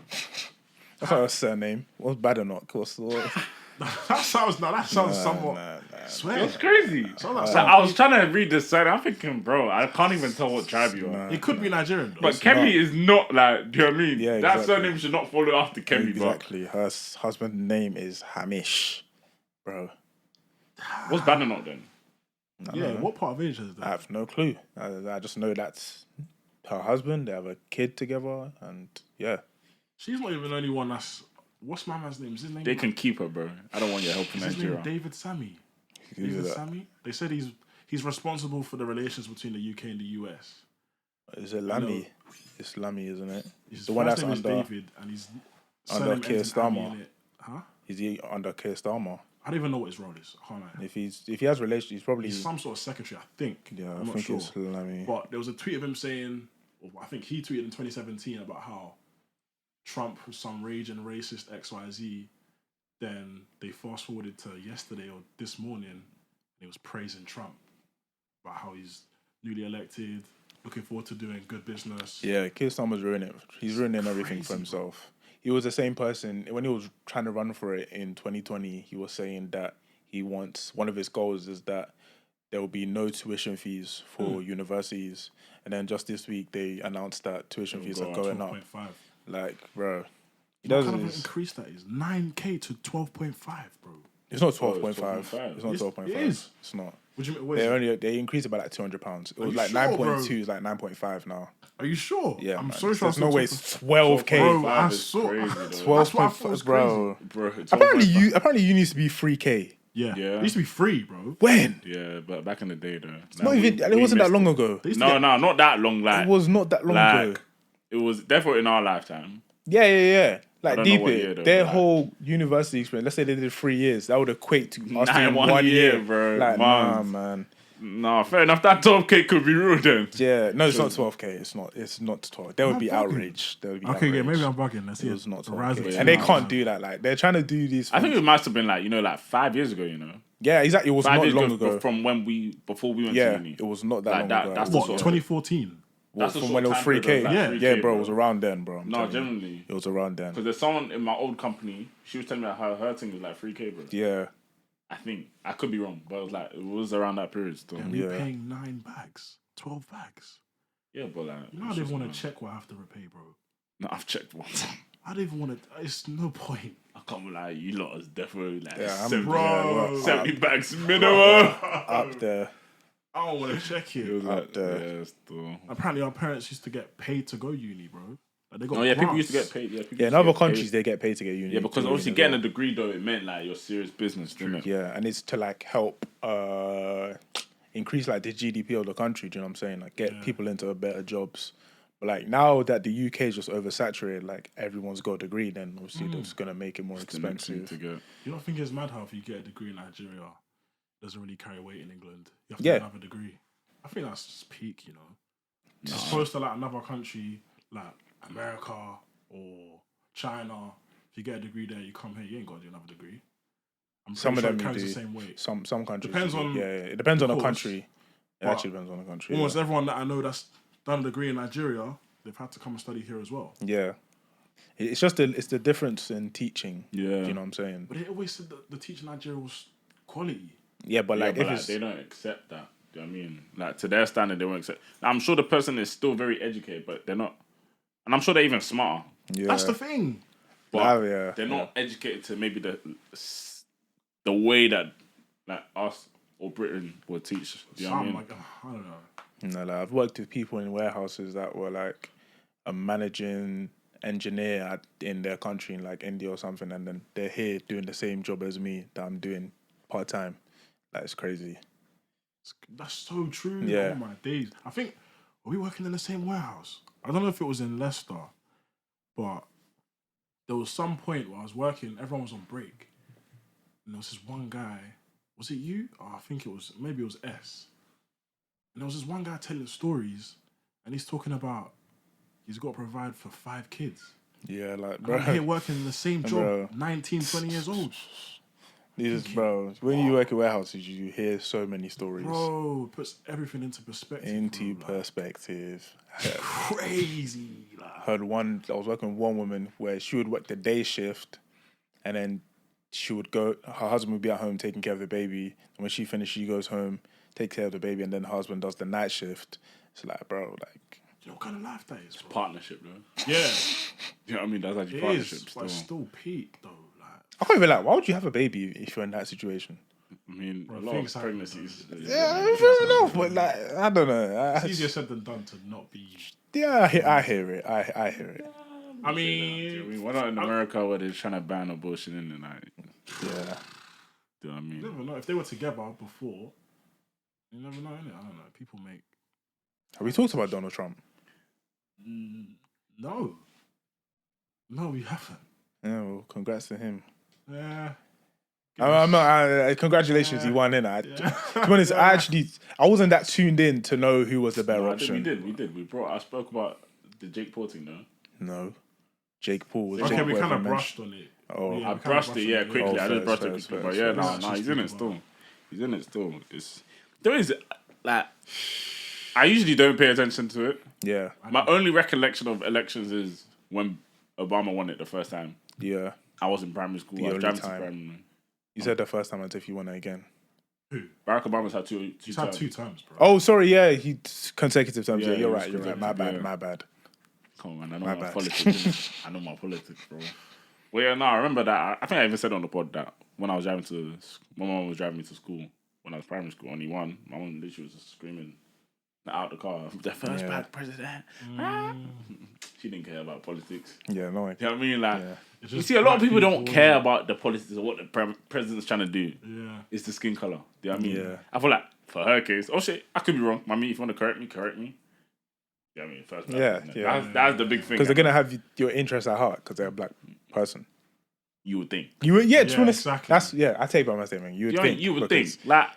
That's not her surname. What's bad or not? What? That sounds somewhat. Nah. Swear. It's crazy. Sounds like So something- I was trying to read this side. I'm thinking, bro, I can't even tell what tribe you are. It could be Nigerian though. But Kemi is not like, do you know what I mean? Yeah, That exactly. surname should not follow after Kemi, Exactly. Her husband's name is Hamish, bro. bro. What's Bannerknot then? Yeah, what part of Asia is I that? have no clue. I just know that's her husband. They have a kid together, and yeah. She's not even the only one that's. What's my man's name? Is his name? They can keep her, bro. I don't want your help in Is his name Nigeria. David Sammy? Who's David that? Sammy? They said he's responsible for the relations between the UK and the US. Is it Lamy? It's Lamy, isn't it? His The one first that's name is under David, and he's under Keir Starmer. Huh? Is he under Keir Starmer? I don't even know what his role is. I can't lie. If he has relations, he's probably He's some sort of secretary, I think. yeah. I'm I not think sure. it's Lamy. But there was a tweet of him saying, or I think he tweeted in 2017 about how Trump was some raging racist XYZ. Then they fast forwarded to yesterday or this morning, and he was praising Trump about how he's newly elected, looking forward to doing good business. Yeah, Keir Starmer's ruining it. He's ruining everything for crazy, himself. He was the same person when he was trying to run for it in 2020. He was saying that he wants one of his goals is that there will be no tuition fees for universities, and then just this week they announced that tuition fees are going up. 12.5. Like, bro, he What does kind of an this. increase that is? 9K to 12.5, bro. It's not Oh, 12.5. it's 12.5. It's not It's- 12.5. it is. It's not. What do you mean? What is it? They increased it by like £200. It was you like sure, 9.2. bro? It's like 9.5 now. Are you sure? Yeah, I'm man. so sure. There's no way it's 12k. Bro, I Five is saw- crazy, though. That's what I thought was 12.5, bro. Bro, it's Apparently 12.5. apparently you used to be 3k. Yeah. Yeah. It used to be free, bro. When? Yeah, but back in the day, though. It's not even. It wasn't that long ago. They used to No, get- not that long. Like It was not that long like, ago. It was definitely in our lifetime. Yeah. Like don't know deep what it. year, though, Their but, like- whole university experience. Let's say they did 3 years. That would equate to us doing 1 1 year, year, bro. Like, Months. nah, man. Nah, fair enough. That 12k could be real then. Yeah, no, it's not 12k. It's not 12. There would I'm be bugging. outrage. There would be Okay, yeah, outrage. maybe I'm bugging. Let's see. It was not The rise of 12k, it. and they can't do that. Like they're trying to do these. I think things. it must have been like 5 years ago. Yeah, exactly. It was 5 not years long ago. from when before we went Yeah, to uni. it was not that Like long that- ago. that's the What, sort of- 2014? Well, That's the from sort when it of was time 3k. period, like, Yeah. 3K, bro, it was around then, bro. I'm No, telling you. generally. It was around then. Because there's someone in my old company, she was telling me that her thing was like 3k, bro. Yeah, I think. I could be wrong, but it was around that period still. And we're Yeah. paying 9 bags, 12 bags. Yeah, but like. You know, I don't even want to check what I have to repay, bro. No, I've checked once. I don't even want to. It's no point. I can't lie, you lot is definitely like Yeah, I'm- 70, Bro. 70 bags minimum. up there. I don't want to check It it. was like, there. yeah, still. Apparently, our parents used to get paid to go uni, bro. Like, they got Oh yeah, people grants. used to get paid. Yeah, people Yeah, used in to other get countries paid. they get paid to get uni. Yeah, because to obviously uni as getting a well. degree though, it meant like you're serious business, didn't it? Yeah, and it's to like help increase like the GDP of the country. Do you know what I'm saying? Like get people into better jobs. But like now that the UK is just oversaturated, like everyone's got a degree, then obviously that's gonna make it more It's the next thing expensive. to get. You don't think it's mad how if you get a degree in Nigeria, it doesn't really carry weight in England? You have to Yeah. get another degree. I think that's just peak, you know. As opposed to like another country like America or China, if you get a degree there, you come here, you ain't got to do another degree. I'm Some pretty of sure them it you carries do. the same weight. Some countries. Depends do. on- Yeah, it depends on the course, country. It but actually depends on the country. Almost Yeah. everyone that I know that's done a degree in Nigeria, they've had to come and study here as well. Yeah. It's just it's the difference in teaching. Yeah. Do you know what I'm saying? But they always said that the teaching in Nigeria was quality. Yeah, but Yeah, like but if like, it's they don't accept that. Do you know what I mean? Like to their standard, they won't accept. I'm sure the person is still very educated, but they're not. And I'm sure they're even smarter, yeah, That's the thing. but yeah, they're not educated to maybe the way that like us or Britain would teach. Do you know what I mean? Like, I don't know. No, like I've worked with people in warehouses that were like a managing engineer in their country in like India or something, and then they're here doing the same job as me that I'm doing part time. Like it's crazy. That's so true. Yeah. Oh my days. I think, were we working in the same warehouse? I don't know if it was in Leicester, but there was some point where I was working, everyone was on break. And there was this one guy, was it you? Oh, I think maybe it was S. And there was this one guy telling stories, and he's talking about he's got to provide for 5 kids. Yeah, like And bro, I'm here working in the same job, Bro. 19, 20 years old. these bro. When you work in warehouses, you hear so many stories. Bro, it puts everything into perspective. Into bro, like, perspective. crazy. Like, I was working with one woman where she would work the day shift, and then she would go. Her husband would be at home taking care of the baby. And when she finished, she goes home, takes care of the baby, and then her husband does the night shift. It's like, bro, like, You know what kind of life that is, bro? Partnership, though. Yeah, You know what I mean? That's actually it partnership is, still. but it's still peak though. Like, I can't even like. Why would you have a baby if you're in that situation? I mean, Bro, a lot of things happen, pregnancies. Yeah, fair enough, but like, I don't know. it's easier said than done to not be. Yeah, I hear it. I hear it. I I mean, mean, we're not in America where they're trying to ban abortion in the night. Yeah. Do you know what I you mean? never know if they were together before. You never know, innit? I don't know. People make Have we talked about Donald Trump? no, we haven't. Yeah, well, congrats to him. Yeah. I'm not. Congratulations, he won. In to be honest, I wasn't that tuned in to know who was the better No, option. we did. I spoke about the Jake Paul thing, though. No, Jake Paul was. Okay, we whatever kind of mentioned. brushed on it. Oh, Yeah, I we kinda brushed it, yeah, on quickly. I fair, just brushed fair, it quickly. fair, But fair, yeah, fair. he's in it still. He's in it still. There is, like, I usually don't pay attention to it. Yeah, My only recollection of elections is when Obama won it the first time. yeah. I was in primary school. The I was only driving time. to primary. You said the first time until if you won it again. Barack Obama's had two He's had terms. 2 times, bro. Oh, sorry. Yeah, he consecutive times. Yeah, Yeah, you're he right. was You're right. My consecutive, bad. yeah. My bad. Come on, man. I know My my bad. politics. innit? I know my politics, bro. Well, yeah, no, I remember that. I think I even said on the pod that when I was driving my mom was driving me to school when I was primary school, and he won. My mom literally was just screaming out the car, the first black president. She didn't care about politics. Yeah, no. You know what I mean? Like, Yeah. you see, a lot of people don't care about the politics or what the president's trying to do. Yeah. It's the skin color. Do you know what I mean? Yeah. I feel like for her case, oh shit, I could be wrong. Mommy, if you want to correct me, correct me. You know what I mean? First black Yeah, president. yeah. That's the big thing. Because they're gonna have your interests at heart because they're a black person. You would think. You would, yeah. To be Yeah, honest, exactly. that's I take back my statement. You would You know what I think. mean? You would because- think. Like,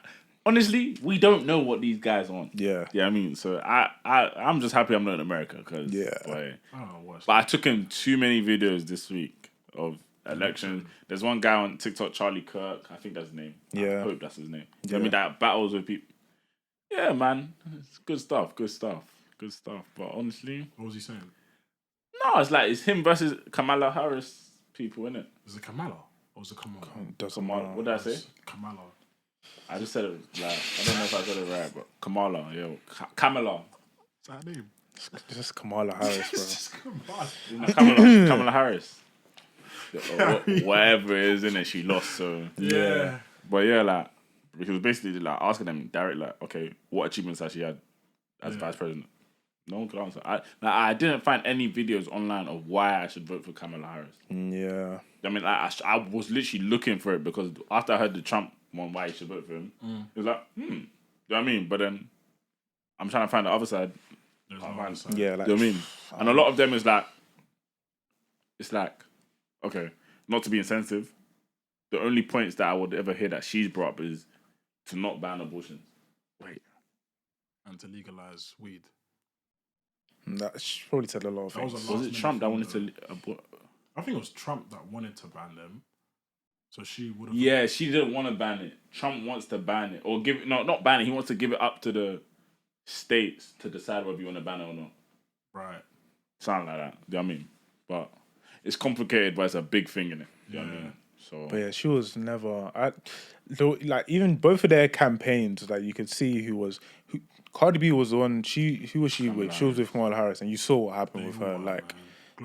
honestly, we don't know what these guys want. Yeah. Yeah, I mean, so I'm just happy I'm not in America because, Yeah. boy. I don't know what's But I took him too many videos this week of elections. There's one guy on TikTok, Charlie Kirk. I think that's his name. Yeah. I hope that's his name. You know what Yeah. I mean, that battles with people. Yeah, man. It's good stuff. Good stuff. Good stuff. But honestly, What was he saying? no, it's him versus Kamala Harris people, innit? Is it Kamala? Or was it Kamala? Doesn't Kamala. matter. What did I say? Kamala. I just said it like, I don't know if I said it right, but Kamala, yo. Kamala. Is that her name? It's just Kamala Harris, bro. Just Kamala. Kamala Harris. Whatever it is, innit? She lost, so. Yeah. But yeah, like, he was basically like asking them direct, like, okay, what achievements has she had as vice president? No one could answer. I didn't find any videos online of why I should vote for Kamala Harris. Yeah. I mean, like, I was literally looking for it because after I heard the Trump one, why you should vote for him, it was like, You know what I mean? But then I'm trying to find the other side. There's Oh, no man. answer. Yeah. Like, Do you know what I mean? And a lot of them is like, it's like, okay, not to be insensitive, the only points that I would ever hear that she's brought up is to not ban abortions. Wait. And to legalize weed. She probably said a lot of That was things. a Was last it Trump that minute wanted thing, to abort? I think it was Trump that wanted to ban them. So she would have. Yeah, she didn't want to ban it. Trump wants to ban it. Or give it, no, not ban it. He wants to give it up to the states to decide whether you want to ban it or not. Right. Something like that. Do you know what I mean? But it's complicated, but it's a big thing in it. Do you know what I mean? So, But yeah, she was never. Like even both of their campaigns, like you could see who Cardi B was the one. Who was she with? She was with Kamala Harris, and you saw what happened with her. Like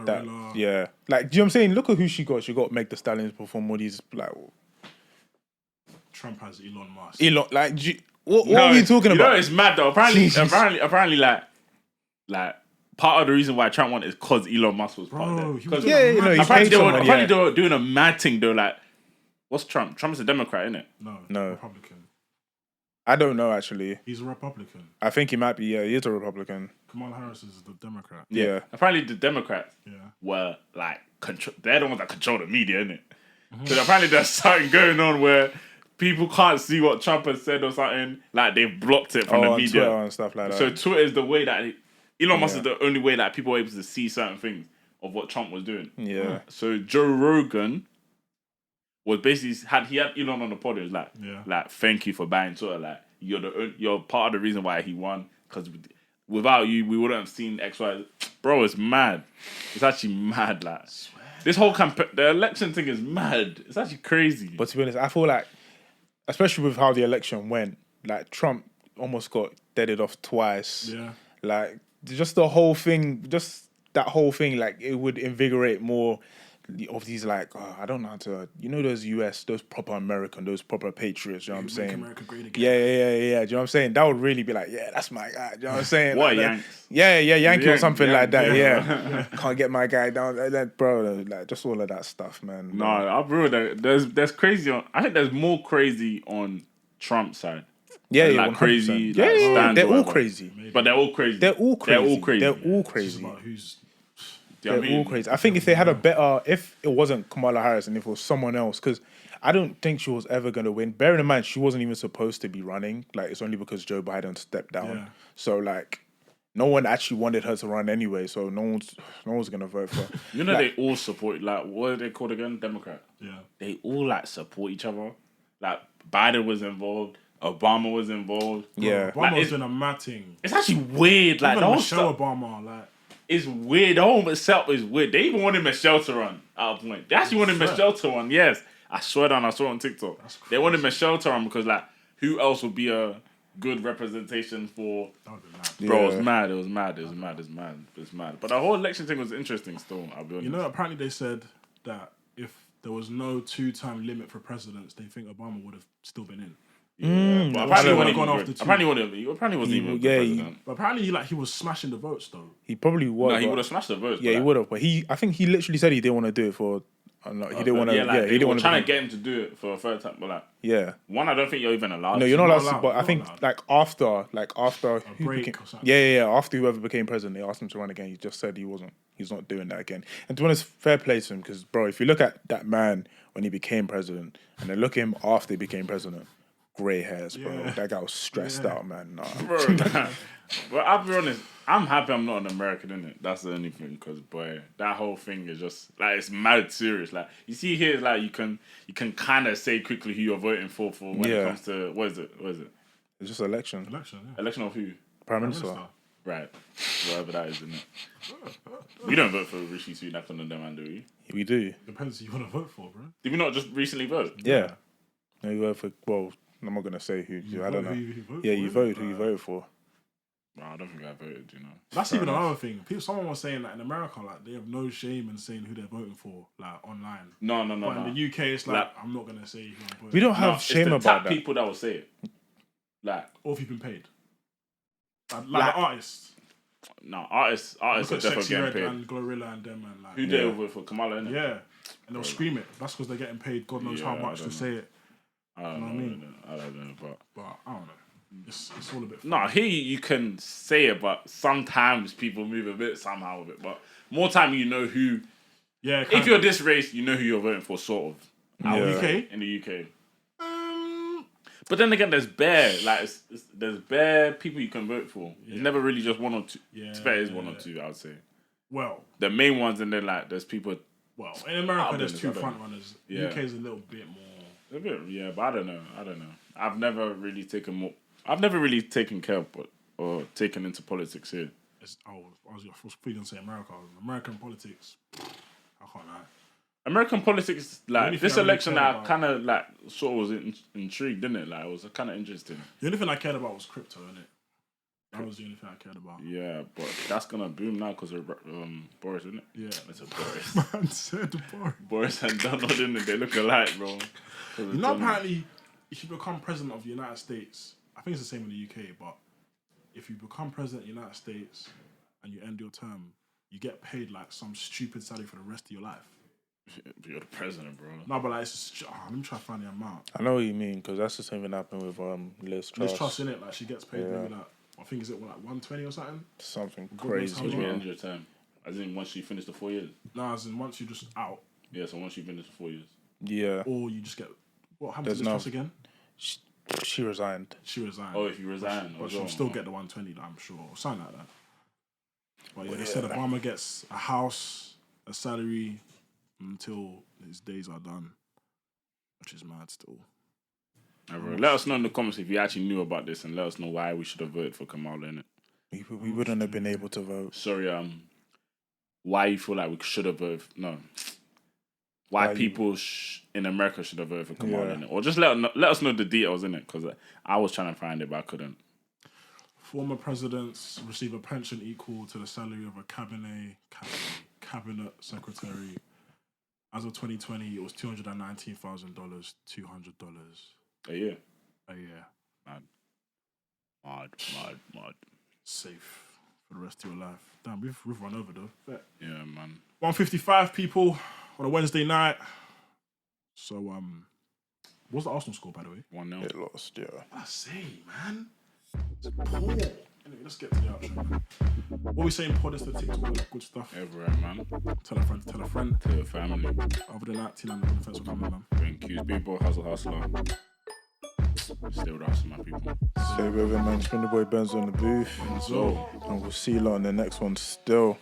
that. Glorilla. Yeah. Like, do you know what I'm saying? Look at who she got. She got Meg Thee Stallions perform all these like Trump has Elon Musk. Elon. Like, what are we talking you about? know, it's mad though. Apparently, Jesus. apparently, like part of the reason why Trump won is because Elon Musk was part Bro, of it. he was 'Cause doing a you know, mad- he's apparently, paid they were, someone, apparently yeah. they were doing a mad thing though. Like, what's Trump? Trump's a Democrat, isn't it? No. No. Republican. I don't know actually. He's a Republican. I think he might be. Yeah, he is a Republican. Kamala Harris is the Democrat. Yeah. Apparently, the Democrats Yeah. were like they're the ones that control the media, isn't it? Because apparently there's something going on where people can't see what Trump has said or something. Like they've blocked it from the on media. Twitter and stuff like that. So Twitter is the way that Elon Musk Yeah. is the only way that people are able to see certain things of what Trump was doing. yeah. So Joe Rogan was basically had Elon on the pod. It was like thank you for buying Twitter. Like you're part of the reason why he won because without you we wouldn't have seen X Y. Bro, it's mad. It's actually mad. Like this whole the election thing is mad. It's actually crazy. But to be honest, I feel like, especially with how the election went, like Trump almost got deaded off twice. Yeah. Like just the whole thing, just that whole thing, like it would invigorate more of these, like, I don't know how to, those US, those proper American, those proper patriots, you know what I'm saying? America great again. Yeah. Do you know what I'm saying? That would really be like, yeah, that's my guy. Do you know what I'm saying? What, like, Yanks? Yeah, Yankee or something like that. yeah. Yeah. Can't get my guy down. Bro, like just all of that stuff, man. No, I'll be real. There's crazy on. I think there's more crazy on Trump's side. Yeah, and, yeah, like 100%. crazy. Yeah, like, yeah, stands they're or all whatever. crazy. But they're all crazy. They're all crazy. They're all crazy. They're all It's just crazy. about who's. Do you know what I They're all mean? crazy. I think if they had if it wasn't Kamala Harris and if it was someone else, because I don't think she was ever going to win. Bearing in mind, she wasn't even supposed to be running. Like, it's only because Joe Biden stepped down. Yeah. So, like, no one actually wanted her to run anyway. So no one's going to vote for her. You know, they all support, like, what are they called again? Democrat. Yeah. They all, like, support each other. Like, Biden was involved. Obama was involved. Yeah. Obama was it's, doing a mad thing. it's actually weird. Like, Even the whole Michelle stuff Obama, like. is weird. The whole setup is weird. They even wanted Michelle to run at a point. They actually wanted Michelle to run. Yes. I swear down. I saw it on TikTok. They wanted Michelle to run because, like, who else would be a good representation for... That would be mad. Bro, Yeah. it was mad. But the whole election thing was interesting still, I'll be honest. You know, apparently they said that if there was no 2-time limit for presidents, they think Obama would have still been in. But apparently he wasn't gone even after good. two. Apparently wasn't even good president. But apparently he was smashing the votes though. He probably was. No, he but- would have smashed the votes. Yeah, he would have. But I think he literally said he didn't want to do it for... he didn't want to... Yeah, like, he didn't want to... trying to get him to do it for a third time. But, like, Yeah. one, I don't think you're even allowed. No, you're not allowed allowed, to, but I not think allowed. after who break became, or something. yeah, after whoever became president, they asked him to run again. He just said he's not doing that again. And to be honest, fair play to him because, bro, if you look at that man when he became president and then look at him after he became president, grey hairs, bro. Yeah. That guy was stressed out, man. Nah. Bro, nah. Well, I'll be honest. I'm happy I'm not an American, innit? That's the only thing. Because, boy, that whole thing is just, like, it's mad serious. Like, you see here, like, you can kind of say quickly who you're voting for when it comes to, what is it? It's just election. Election of who? Prime Minister. Right. Whatever that is, isn't it? We don't vote for Rishi Sunak on the man, do we? We do. Depends who you want to vote for, bro. Did we not just recently vote? Yeah. No, you vote for, well, I'm not going to say who. I don't know. You vote who you vote for. Well, I don't think I voted, you know. That's even another thing. Someone was saying that in America, like, they have no shame in saying who they're voting for, like, online. No. But in the UK, it's like, I'm not gonna say who I'm voting We don't No, have it's shame the about top that. people that will say it. Like, or if you've been paid. Like the artists. no, artists are Look at definitely Sexy getting Red paid. and Glorilla and them and like. Who they vote for? Kamala, innit? Yeah. And they'll scream it. That's because they're getting paid God knows how Yeah, much I to don't say it. I don't know what I mean? I don't know, but... But I don't know. It's all a bit No, here you can say it, but sometimes people move a bit somehow with it. But more time, you know who... Yeah, If you're this race, you know who you're voting for, sort of. Yeah. UK? In the UK. But then again, there's there's bare people you can vote for. It's never really just one or two. Yeah, It's fair, it's one or two, I would say. Well, The main ones, and then like there's people... in America, I'll there's be two honest, I don't front runners. Yeah. UK is a little bit more. A bit, yeah, but I don't know. I've never really taken care of or taken into politics here. I was probably gonna say America. American politics. I can't lie. American politics, only like thing this I really election, care I about- kind of like sort of was intrigued, didn't it? Like it was kind of interesting. The only thing I cared about was crypto, innit? That was the only thing I cared about. Yeah, but that's gonna boom now because of Boris, isn't it? Yeah. It's a Boris. Man said bar. Boris and Donald, didn't it? They look alike, bro. You know, apparently, if you become president of the United States, I think it's the same in the UK, but if you become president of the United States and you end your term, you get paid like some stupid salary for the rest of your life. You're the president, bro. No, but like, it's just, let me try to find the amount. I know what you mean because that's the same thing happened with Liz Truss. Liz Truss, innit? Like, she gets paid maybe like, I think is it like 120 or something? Something knows crazy. how What do you mean long. end your term? As in once you finish the 4 years? No, as in once you just out, Yeah, so once you finish the 4 years. Yeah, or you just get, what happened There's to Liz no- Truss again? she resigned. She resigned. Oh, if you resign, But as she'll well. still get the 120, I'm sure, or something like that. But yeah, they said Obama gets a house, a salary until his days are done, which is mad still. Bro. Let us know in the comments if you actually knew about this and let us know why we should have voted for Kamala, innit? We wouldn't have been able to vote. Sorry, why you feel like we should have voted. No, why people in America should have voted for Kamala Yeah. in it, or just let us know the details in it, because I was trying to find it but I couldn't. Former presidents receive a pension equal to the salary of a cabinet secretary. As of 2020, it was $219,000, $200 A year. a year. Mad. Safe for the rest of your life. Damn, we've run over though. Bet. Yeah, man. 155 people on a Wednesday night. So, what's the Arsenal score, by the way? 1-0. It lost, yeah. I say, man. It's poor. Anyway, let's get to the outro, man. What we saying, pod is the TikTok, all that good stuff. Everywhere, man. Tell a friend to tell a friend. To your family. Other than that, T9 on the defense will come, man. Thank you, people. Hustler. Still the hustle, my people. Stay with it, man. It's been the boy Benzo in the booth. So. And we'll see you lot on the next one still.